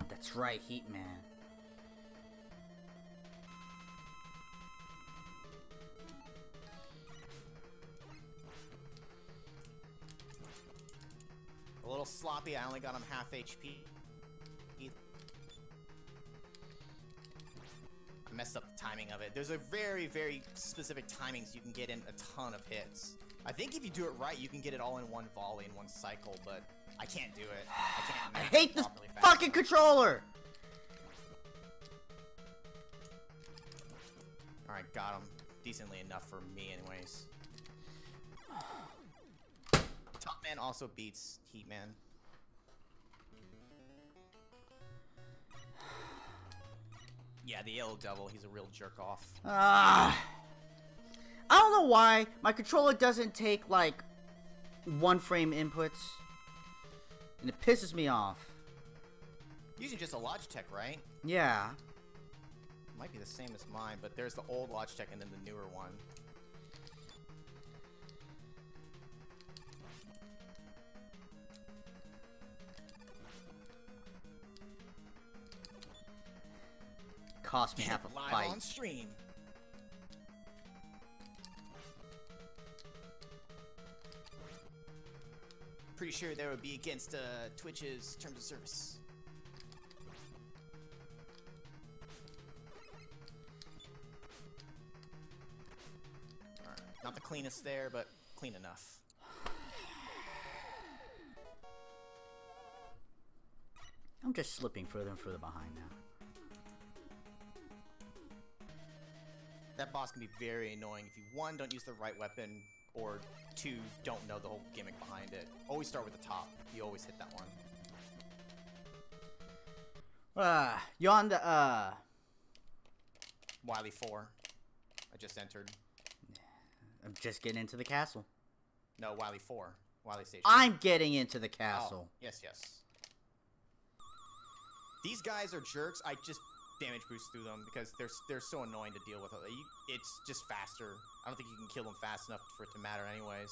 That's right, Heat Man. A little sloppy, I only got him half HP. I messed up the timing of it. There's a very, very specific timings you can get in a ton of hits. I think if you do it right, you can get it all in one volley, in one cycle, but I can't do it. I hate this fucking controller! Alright, got him. Decently enough for me anyways. Top Man also beats Heat Man. Yeah, the Yellow Devil, he's a real jerk-off. I don't know why my controller doesn't take, like, 1 frame inputs. And it pisses me off. Using just a Logitech, right? Yeah. Might be the same as mine, but there's the old Logitech and then the newer one. Cost me half a Live fight. on stream. Pretty sure that would be against Twitch's terms of service. Alright, not the cleanest there, but clean enough. I'm just slipping further and further behind now. That boss can be very annoying if you, one, don't use the right weapon, or two, don't know the whole gimmick behind it. Always start with the top. You always hit that one. You on the, Wily 4. I just entered. I'm just getting into the castle. No, Wily 4. Wily Station. I'm getting into the castle. Oh, yes, yes. These guys are jerks. I just damage boost through them because they're so annoying to deal with. It's just faster. I don't think you can kill them fast enough for it to matter anyways.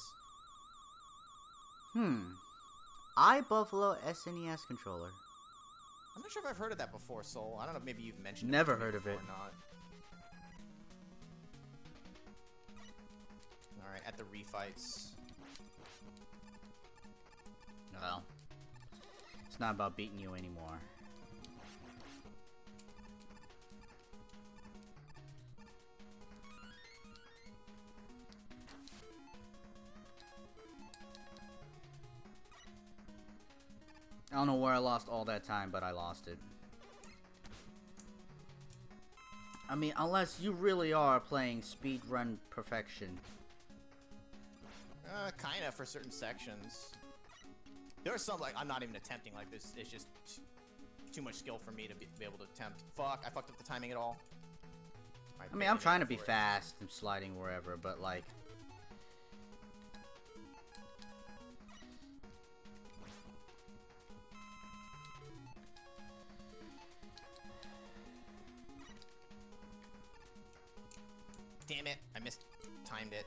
iBuffalo SNES controller. I'm not sure if I've heard of that before, Soul. I don't know if maybe you've mentioned Never it. Never heard of it. Or not. Alright, at the refights. Well, it's not about beating you anymore. I don't know where I lost all that time, but I lost it. I mean, unless you really are playing speedrun perfection. Kinda for certain sections. There are some, like, I'm not even attempting like this. It's just too much skill for me to be able to attempt. Fuck, I fucked up the timing at all. I mean, I'm trying to be fast and sliding wherever, but, like... Damn it, I mistimed it.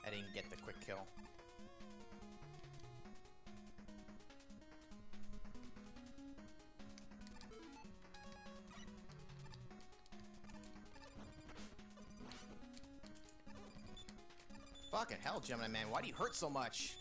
I didn't get the quick kill. Fucking hell, Gemini Man, why do you hurt so much?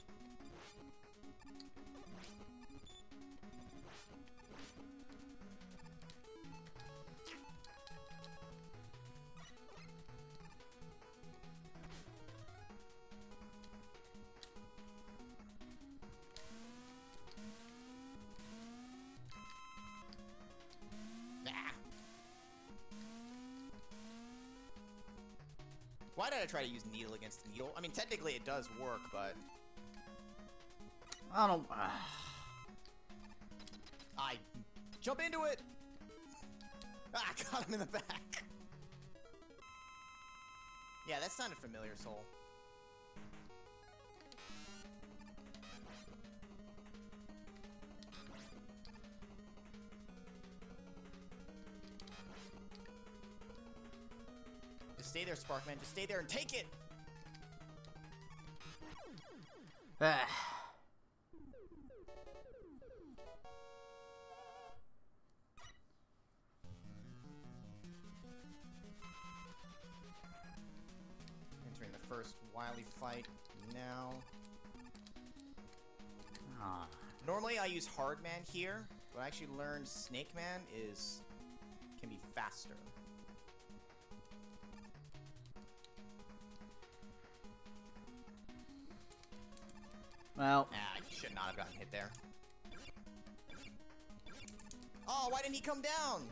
Why did I try to use needle against needle? I mean, technically it does work, but... I don't... I jump into it! Ah, got him in the back! Yeah, that sounded familiar, Soul. Just stay there, Sparkman. Just stay there and take it! Entering the first Wily fight now. Normally I use Hard Man here, but I actually learned Snake Man can be faster. Well... you should not have gotten hit there. Oh, why didn't he come down?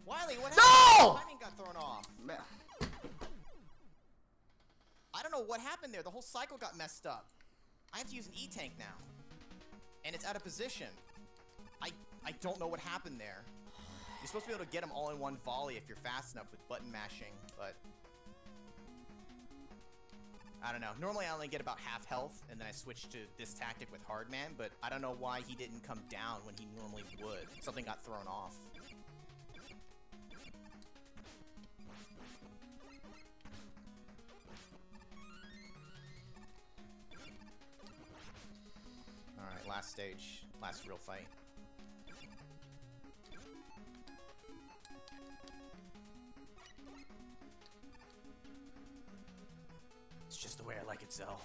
Wily, what happened? No! The timing got thrown off. I don't know what happened there. The whole cycle got messed up. I have to use an E-Tank now. And it's out of position. I don't know what happened there. You're supposed to be able to get them all in one volley if you're fast enough with button mashing, but... I don't know. Normally I only get about half health, and then I switch to this tactic with Hard Man, but I don't know why he didn't come down when he normally would. Something got thrown off. Alright, last stage. Last real fight. It's just the way I like it, Zell.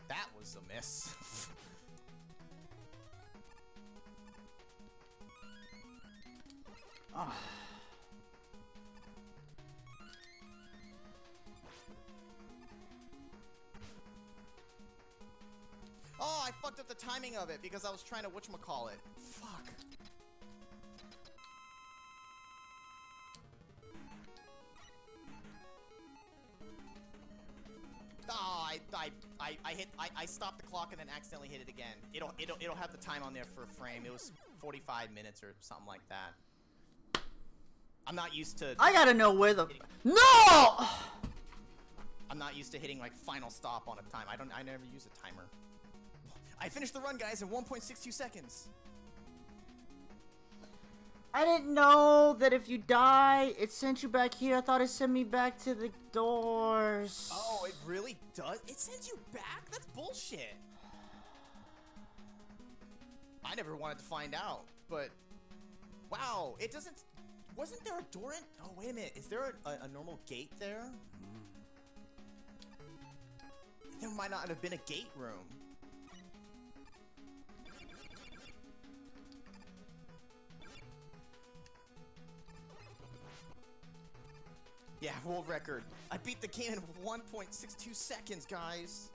That was a miss. Oh, I fucked up the timing of it because I was trying to whatchamacallit. Fuck. Ah, I stopped the clock and then accidentally hit it again. It'll have the time on there for a frame. It was 45 minutes or something like that. I'm not used to. I gotta know where the. No! I'm not used to hitting like final stop on a time. I never use a timer. I finished the run, guys, in 1.62 seconds. I didn't know that if you die, it sent you back here. I thought it sent me back to the doors. Oh, it really does? It sends you back? That's bullshit. I never wanted to find out, but wow, it doesn't. Wasn't there a door in? Oh, wait a minute. Is there a normal gate there? There might not have been a gate room. Yeah, world record. I beat the game in 1.62 seconds, guys.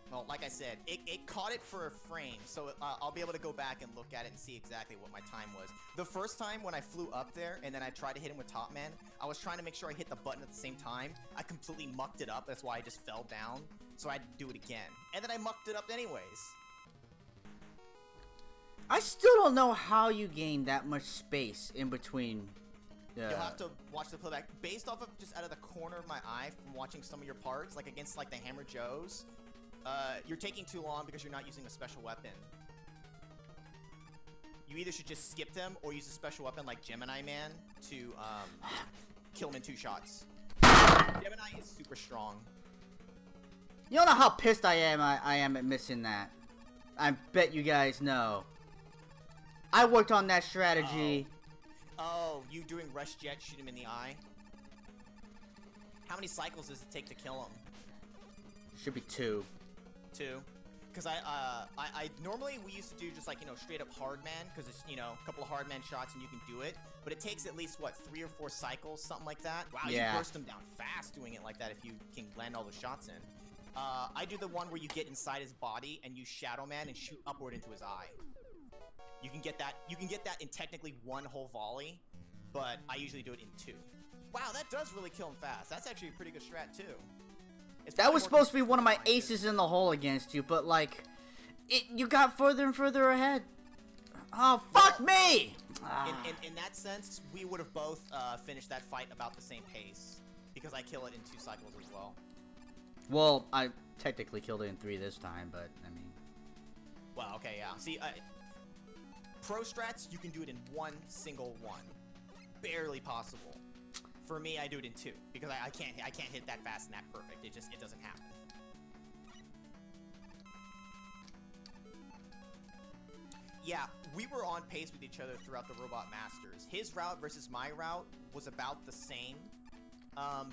Well, like I said, it caught it for a frame, so I'll be able to go back and look at it and see exactly what my time was. The first time when I flew up there and then I tried to hit him with Top Man, I was trying to make sure I hit the button at the same time. I completely mucked it up, that's why I just fell down. So I had to do it again. And then I mucked it up anyways. I still don't know how you gain that much space in between. You'll have to watch the playback. Based off of just out of the corner of my eye from watching some of your parts, like against like the Hammer Joes, you're taking too long because you're not using a special weapon. You either should just skip them or use a special weapon like Gemini Man to kill him in 2 shots. Gemini is super strong. You don't know how pissed I am at missing that. I bet you guys know. I worked on that strategy. Oh, you doing rush jet, shoot him in the eye? How many cycles does it take to kill him? Should be 2. 2? Because I normally we used to do just like, you know, straight up hard man, because it's, you know, a couple of hard man shots and you can do it. But it takes at least, what, 3 or 4 cycles, something like that? Wow, yeah. You burst him down fast doing it like that if you can land all the shots in. I do the one where you get inside his body and you Shadow Man and shoot upward into his eye. You can get that in technically 1 whole volley, but I usually do it in 2. Wow, that does really kill him fast. That's actually a pretty good strat too. That was supposed to be one of my aces in the hole against you, but like, you got further and further ahead. Oh, fuck me! In that sense, we would have both finished that fight about the same pace, because I kill it in 2 cycles as well. Well, I technically killed it in 3 this time, but I mean... Well, okay, yeah. See, pro strats, you can do it in 1 single one. Barely possible. For me, I do it in 2, because I can't hit that fast and that perfect. It doesn't happen. Yeah, we were on pace with each other throughout the Robot Masters. His route versus my route was about the same.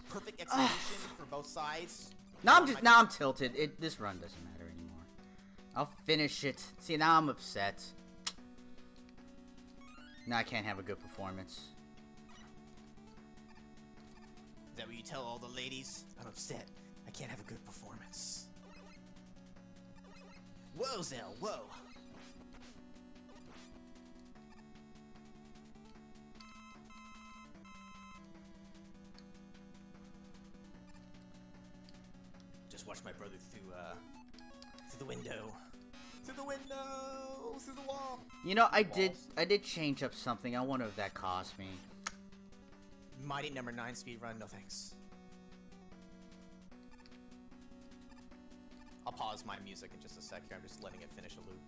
Perfect execution for both sides. Now I'm tilted. This run doesn't matter anymore. I'll finish it. See, now I'm upset. Now I can't have a good performance. Is that what you tell all the ladies? I'm upset. I can't have a good performance. Whoa, Zell, whoa. Just watch my brother through the window. Through the window! Through the wall! You know, I did change up something. I wonder if that cost me. Mighty number 9 speedrun, no thanks. I'll pause my music in just a sec here. I'm just letting it finish a loop.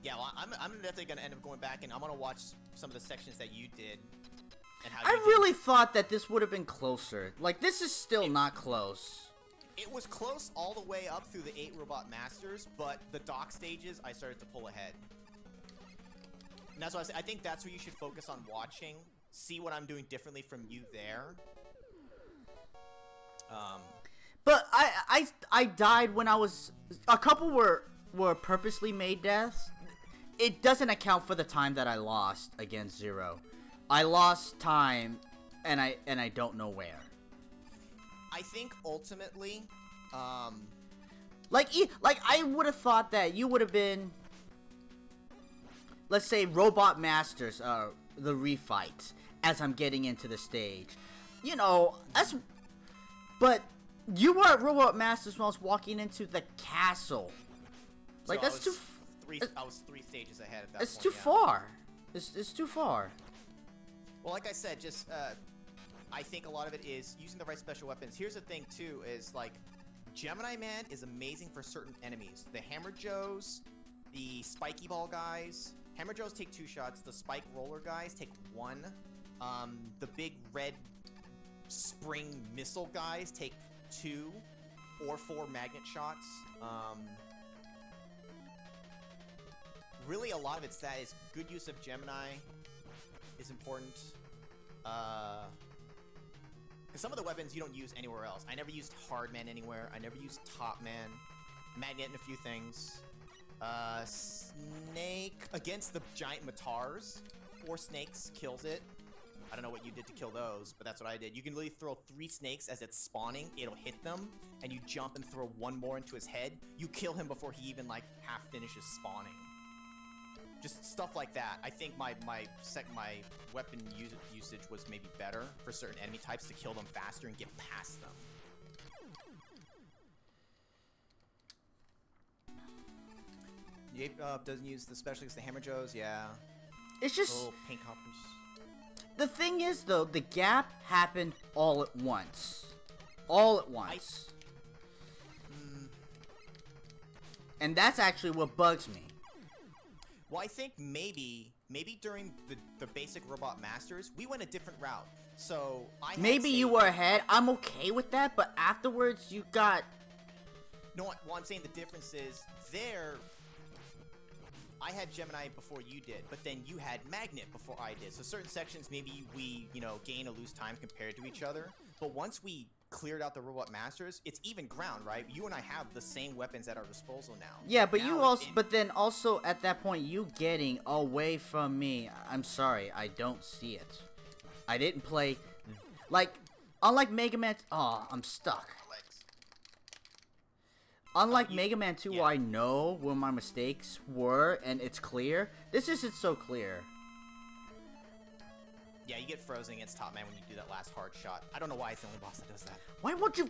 Yeah, well, I'm definitely gonna end up going back and I'm gonna watch some of the sections that you did. And how I really thought that this would have been closer. Like, this is still not close. It was close all the way up through the 8 Robot Masters, but the dock stages, I started to pull ahead. And that's why I think that's what you should focus on watching. See what I'm doing differently from you there. But I died when I was... A couple were purposely made deaths. It doesn't account for the time that I lost against Zero. I lost time, and I don't know where. I think ultimately, Like I would have thought that you would have been, let's say, Robot Masters, the refight, as I'm getting into the stage. You know, but you were at Robot Masters when I was walking into the castle. Like, So that's too... I was 3 stages ahead at that It's point, too yeah. far. It's too far. Well, like I said, just I think a lot of it is using the right special weapons. Here's the thing too, is like Gemini Man is amazing for certain enemies. The Hammer Joes, the Spiky Ball guys. Hammer Joes take 2 shots. The Spike Roller guys take 1. The big red spring missile guys take 2 or 4 magnet shots. Really, a lot of it's that is good use of Gemini is important. Because some of the weapons you don't use anywhere else. I never used Hard Man anywhere. I never used Top Man. Magnet in a few things. Snake against the giant Matars. 4 snakes kills it. I don't know what you did to kill those, but that's what I did. You can literally throw 3 snakes as it's spawning. It'll hit them, and you jump and throw 1 more into his head. You kill him before he even like half finishes spawning. Just stuff like that. I think my weapon usage was maybe better for certain enemy types to kill them faster and get past them. Yape doesn't use the special against the Hammer Joes, yeah. It's just... Little pink hoppers. The thing is, though, the gap happened all at once. All at once. And that's actually what bugs me. Well, I think maybe during the basic Robot Masters, we went a different route. So I had Maybe you were ahead. I'm okay with that, but afterwards you got... No, well, I'm saying the difference is there. I had Gemini before you did, but then you had Magnet before I did. So certain sections, maybe we, you know, gain or lose time compared to each other. But once we cleared out the Robot Masters, it's even ground, right? You and I have the same weapons at our disposal now. Yeah, but you also, but then also at that point, you getting away from me. I'm sorry, I don't see it. I didn't play, like, unlike Mega Man. Oh, I'm stuck. Unlike Mega Man 2, where I know where my mistakes were and it's clear, this isn't so clear. Yeah, you get frozen against Top Man when you do that last hard shot. I don't know why it's the only boss that does that. Why won't you?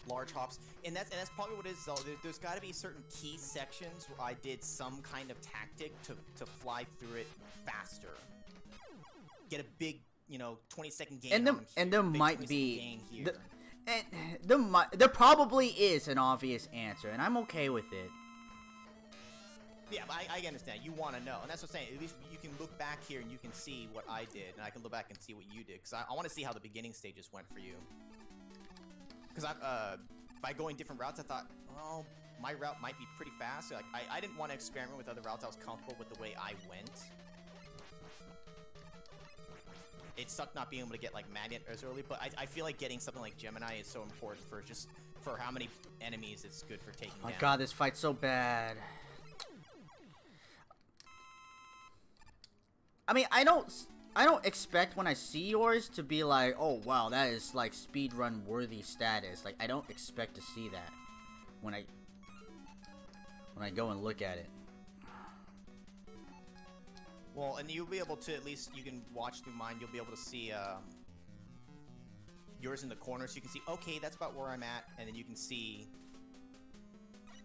Large hops, and that's probably what it is though. There's got to be certain key sections where I did some kind of tactic to fly through it faster. Get a big, you know, 20-second gain. And there might be, there probably is an obvious answer, and I'm okay with it. Yeah, but I understand. You want to know, and that's what I'm saying. At least you can look back here and you can see what I did, and I can look back and see what you did, because I want to see how the beginning stages went for you. Because by going different routes, I thought, well, my route might be pretty fast. So, like, I didn't want to experiment with other routes. I was comfortable with the way I went. It sucked not being able to get like Magnet as early, but I feel like getting something like Gemini is so important for how many enemies it's good for taking down. Oh god, this fight's so bad. I mean, I don't expect when I see yours to be like, oh wow, that is like speedrun worthy status. Like, I don't expect to see that when I go and look at it. Well, and you'll be able to, at least you can watch through mine, you'll be able to see yours in the corner, so you can see, okay, that's about where I'm at, and then you can see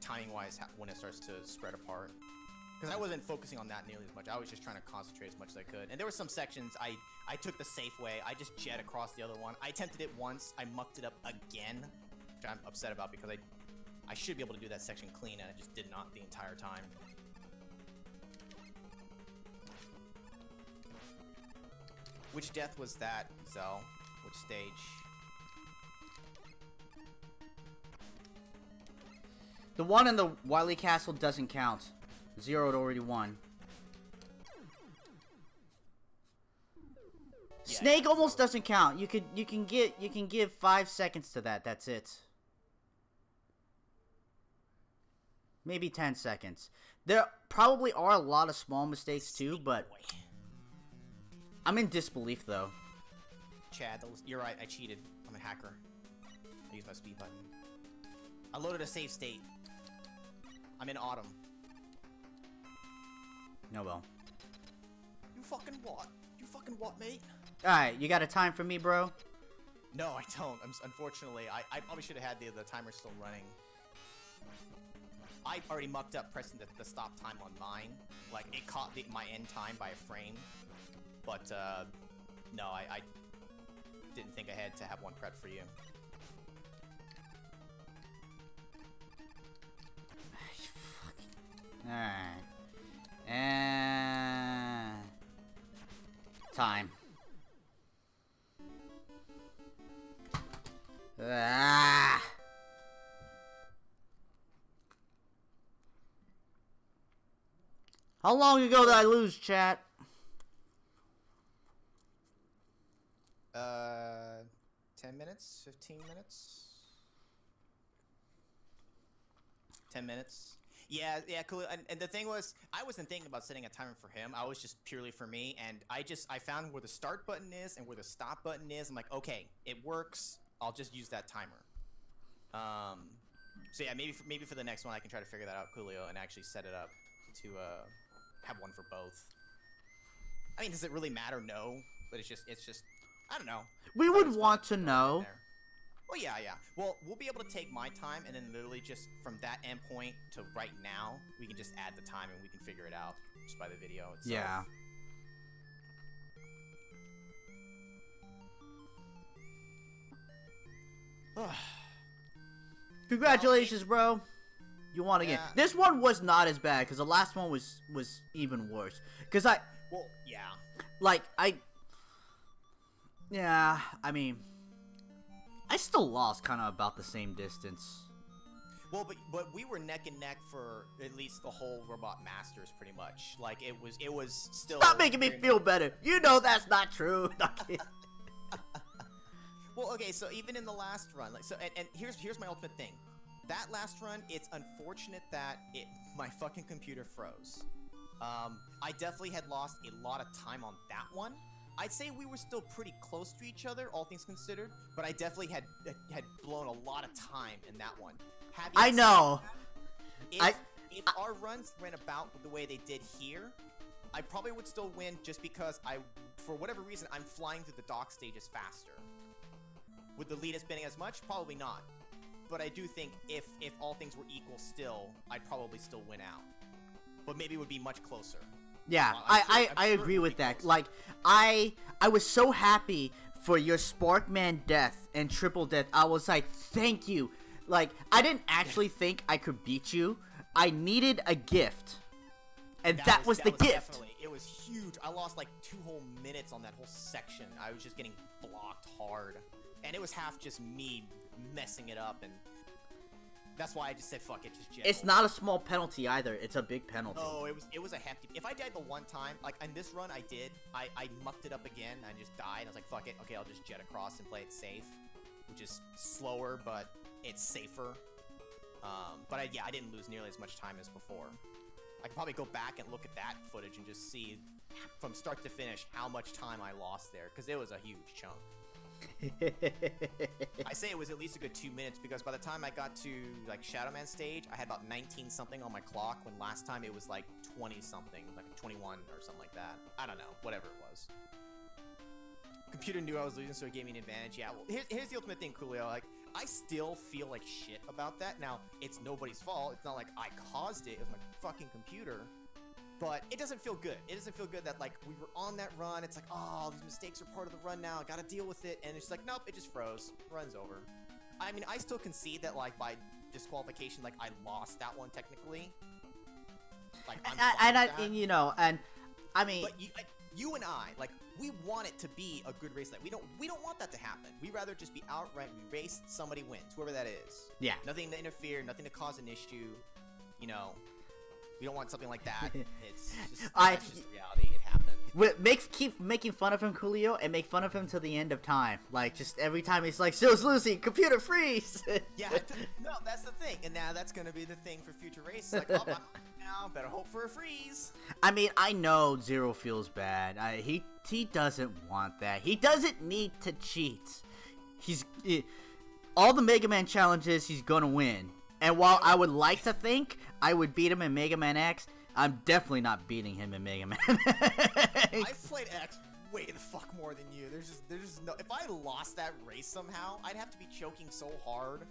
timing-wise when it starts to spread apart. Because I wasn't focusing on that nearly as much. I was just trying to concentrate as much as I could. And there were some sections I took the safe way. I just jet across the other one. I attempted it once. I mucked it up again, which I'm upset about because I should be able to do that section clean, and I just did not the entire time. Which death was that, Zell? Which stage? The one in the Wily Castle doesn't count. Zero had already won. Yeah, Snake almost doesn't count. You can give 5 seconds to that. That's it. Maybe 10 seconds. There probably are a lot of small mistakes too, but I'm in disbelief though. Chad, you're right. I cheated. I'm a hacker. Use my speed button. I loaded a save state. I'm in autumn. No, well. You fucking what? You fucking what, mate? Alright, you got a time for me, bro? No, I don't. Unfortunately, I probably should have had the timer still running. I already mucked up pressing the stop time on mine. Like, it caught my end time by a frame. But, no, I didn't think I had to have one prep for you. Alright. And... time. Ah! How long ago did I lose, chat? 10 minutes? 15 minutes? 10 minutes? Yeah, cool. And the thing was, I wasn't thinking about setting a timer for him. I was just purely for me, and I found where the start button is and where the stop button is. I'm like, okay, it works. I'll just use that timer. So yeah, maybe for the next one, I can try to figure that out, Coolio, and actually set it up to have one for both. I mean, does it really matter? No, but it's just I don't know. We would want to know. Well, yeah. Well, we'll be able to take my time, and then literally just from that endpoint to right now, we can just add the time, and we can figure it out just by the video itself. Yeah. Congratulations, bro. You won again. Yeah. This one was not as bad, because the last one was even worse. Because Well, yeah. Like, yeah, I mean... I still lost kind of about the same distance. Well, but we were neck and neck for at least the whole Robot Masters, pretty much. Like, it was still... Stop making me feel better. You know that's not true. Well, okay, so even in the last run, like, so, and here's my ultimate thing. That last run, it's unfortunate that my fucking computer froze. I definitely had lost a lot of time on that one. I'd say we were still pretty close to each other, all things considered, but I definitely had blown a lot of time in that one. I know. If our runs ran about the way they did here, I probably would still win just because for whatever reason, I'm flying through the dock stages faster. Would the lead have been as much? Probably not. But I do think if all things were equal still, I'd probably still win out. But maybe it would be much closer. Yeah, I agree with that. Like, I was so happy for your Sparkman death and triple death. I was like, thank you. Like, I didn't actually think I could beat you. I needed a gift. And that was the gift. Definitely, it was huge. I lost like 2 whole minutes on that whole section. I was just getting blocked hard. And it was half just me messing it up, and that's why I just said fuck it, just jet. It's not a small penalty either. It's a big penalty. Oh, it was a hefty. If I died the one time, like in this run, I mucked it up again. I just died. I was like, fuck it. Okay, I'll just jet across and play it safe, which is slower, but it's safer. But I didn't lose nearly as much time as before. I could probably go back and look at that footage and just see from start to finish how much time I lost there, because it was a huge chunk. I say it was at least a good 2 minutes, because by the time I got to like Shadow Man stage, I had about 19 something on my clock, when last time it was like 20 something, like 21 or something like that. I don't know, whatever it was. Computer knew I was losing, so it gave me an advantage. Yeah, well, here's the ultimate thing, Coolio. Like, I still feel like shit about that. Now, it's nobody's fault. It's not like I caused it. It was my fucking computer. But it doesn't feel good. It doesn't feel good that, like, we were on that run. It's like, oh, these mistakes are part of the run now. I gotta deal with it. And it's like, nope, it just froze. Run's over. I mean, I still concede that, like, by disqualification, like, I lost that one technically. Like, and you know, and I mean, but you and I, like, we want it to be a good race. Like, we don't want that to happen. We rather just be outright. We race, somebody wins, whoever that is. Yeah. Nothing to interfere. Nothing to cause an issue. You know. We don't want something like that. It's just, that's just reality. It happened. Keep making fun of him, Coolio, and make fun of him till the end of time. Like, just every time he's like, "Sills Lucy, computer freeze." Yeah, no, that's the thing. And now that's gonna be the thing for future races. Like, oh, I'm now better hope for a freeze. I mean, I know Zero feels bad. He doesn't want that. He doesn't need to cheat. all the Mega Man challenges, he's gonna win. And while I would like to think I would beat him in Mega Man X, I'm definitely not beating him in Mega Man X. I've played X way the fuck more than you. There's just no. If I lost that race somehow, I'd have to be choking so hard.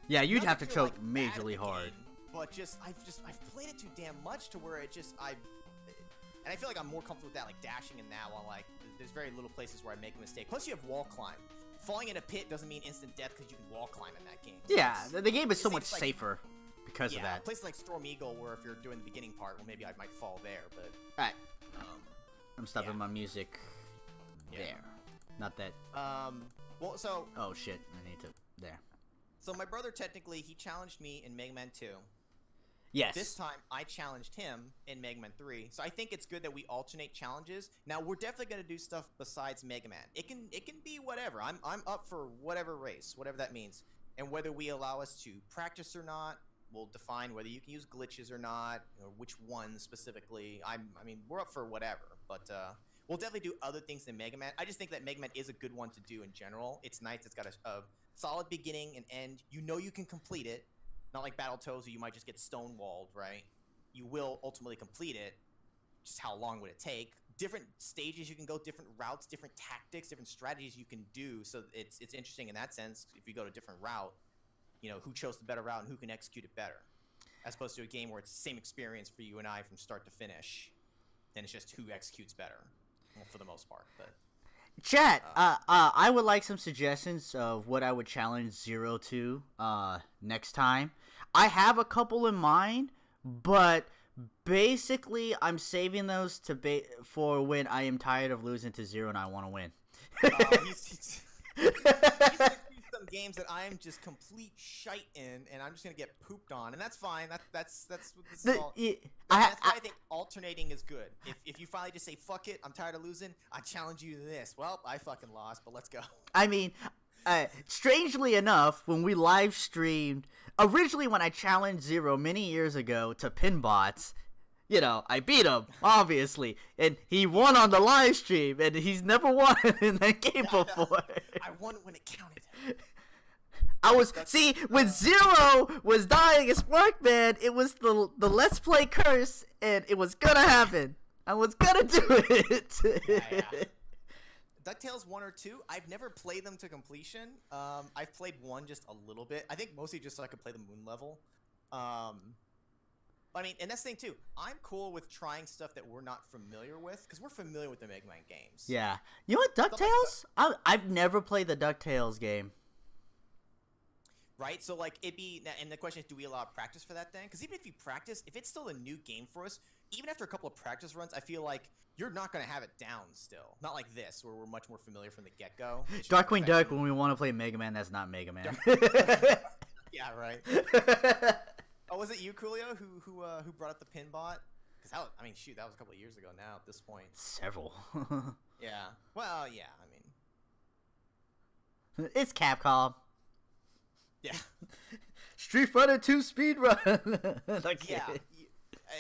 Yeah, you'd have to choke like, majorly hard. Game, but I've played it too damn much to where and I feel like I'm more comfortable with that, like dashing in that one. Like there's very little places where I make a mistake. Plus, you have wall climb. Falling in a pit doesn't mean instant death because you can wall climb in that game. So yeah, the game is so much safer because of that. Places like Storm Eagle, where if you're doing the beginning part, well, maybe I might fall there. But all right, I'm stopping my music there. Not that. Well, so. Oh shit! I need to there. So my brother technically he challenged me in Mega Man 2. Yes. This time I challenged him in Mega Man 3. So I think it's good that we alternate challenges. Now we're definitely going to do stuff besides Mega Man. It can be whatever. I'm up for whatever race, whatever that means. And whether we allow us to practice or not, we'll define whether you can use glitches or not, or which ones specifically. I mean, we're up for whatever, but we'll definitely do other things than Mega Man. I just think that Mega Man is a good one to do in general. It's nice. It's got a solid beginning and end. You know you can complete it. Not like Battletoads where you might just get stonewalled, right? You will ultimately complete it. Just how long would it take? Different stages you can go, different routes, different tactics, different strategies you can do. So it's interesting in that sense. If you go to a different route, you know, who chose the better route and who can execute it better. As opposed to a game where it's the same experience for you and I from start to finish. Then it's just who executes better, well, for the most part. But chat, I would like some suggestions of what I would challenge Zero to next time. I have a couple in mind, but basically I'm saving those for when I am tired of losing to Zero and I want to win. He's some games that I am just complete shite in, and I'm just gonna get pooped on, and that's fine. That's what this is all. That's why I think alternating is good. If you finally just say fuck it, I'm tired of losing, I challenge you to this. Well, I fucking lost, but let's go. I mean, strangely enough, when we live streamed originally, when I challenged Zero many years ago to Pinbots, you know, I beat him, obviously, and he won on the live stream, and he's never won in that game before. I won when it counted. When Zero was dying as Sparkman, it was the Let's Play curse, and it was gonna happen. I was gonna do it. Yeah. DuckTales 1 or 2, I've never played them to completion. I've played 1 just a little bit. I think mostly just so I could play the moon level. I mean, and that's the thing too. I'm cool with trying stuff that we're not familiar with, because we're familiar with the Mega Man games. Yeah. You know what, DuckTales? I've never played the DuckTales game. Right? So, like, and the question is, do we allow practice for that thing? Because even if you practice, if it's still a new game for us, even after a couple of practice runs, I feel like you're not going to have it down still. Not like this, where we're much more familiar from the get-go. Darkwing Duck, when we want to play Mega Man, that's not Mega Man. Yeah, right. Oh, was it you, Coolio, who brought up the Pinbot? Because I mean, shoot, that was a couple of years ago now at this point. Several. Yeah. Well, yeah, I mean. It's Capcom. Yeah. Street Fighter 2 speedrun. Yeah.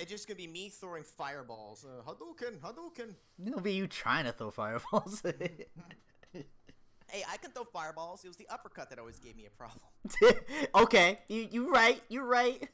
It's just gonna be me throwing fireballs. Hadouken. It'll be you trying to throw fireballs. Hey, I can throw fireballs. It was the uppercut that always gave me a problem. Okay, you're right.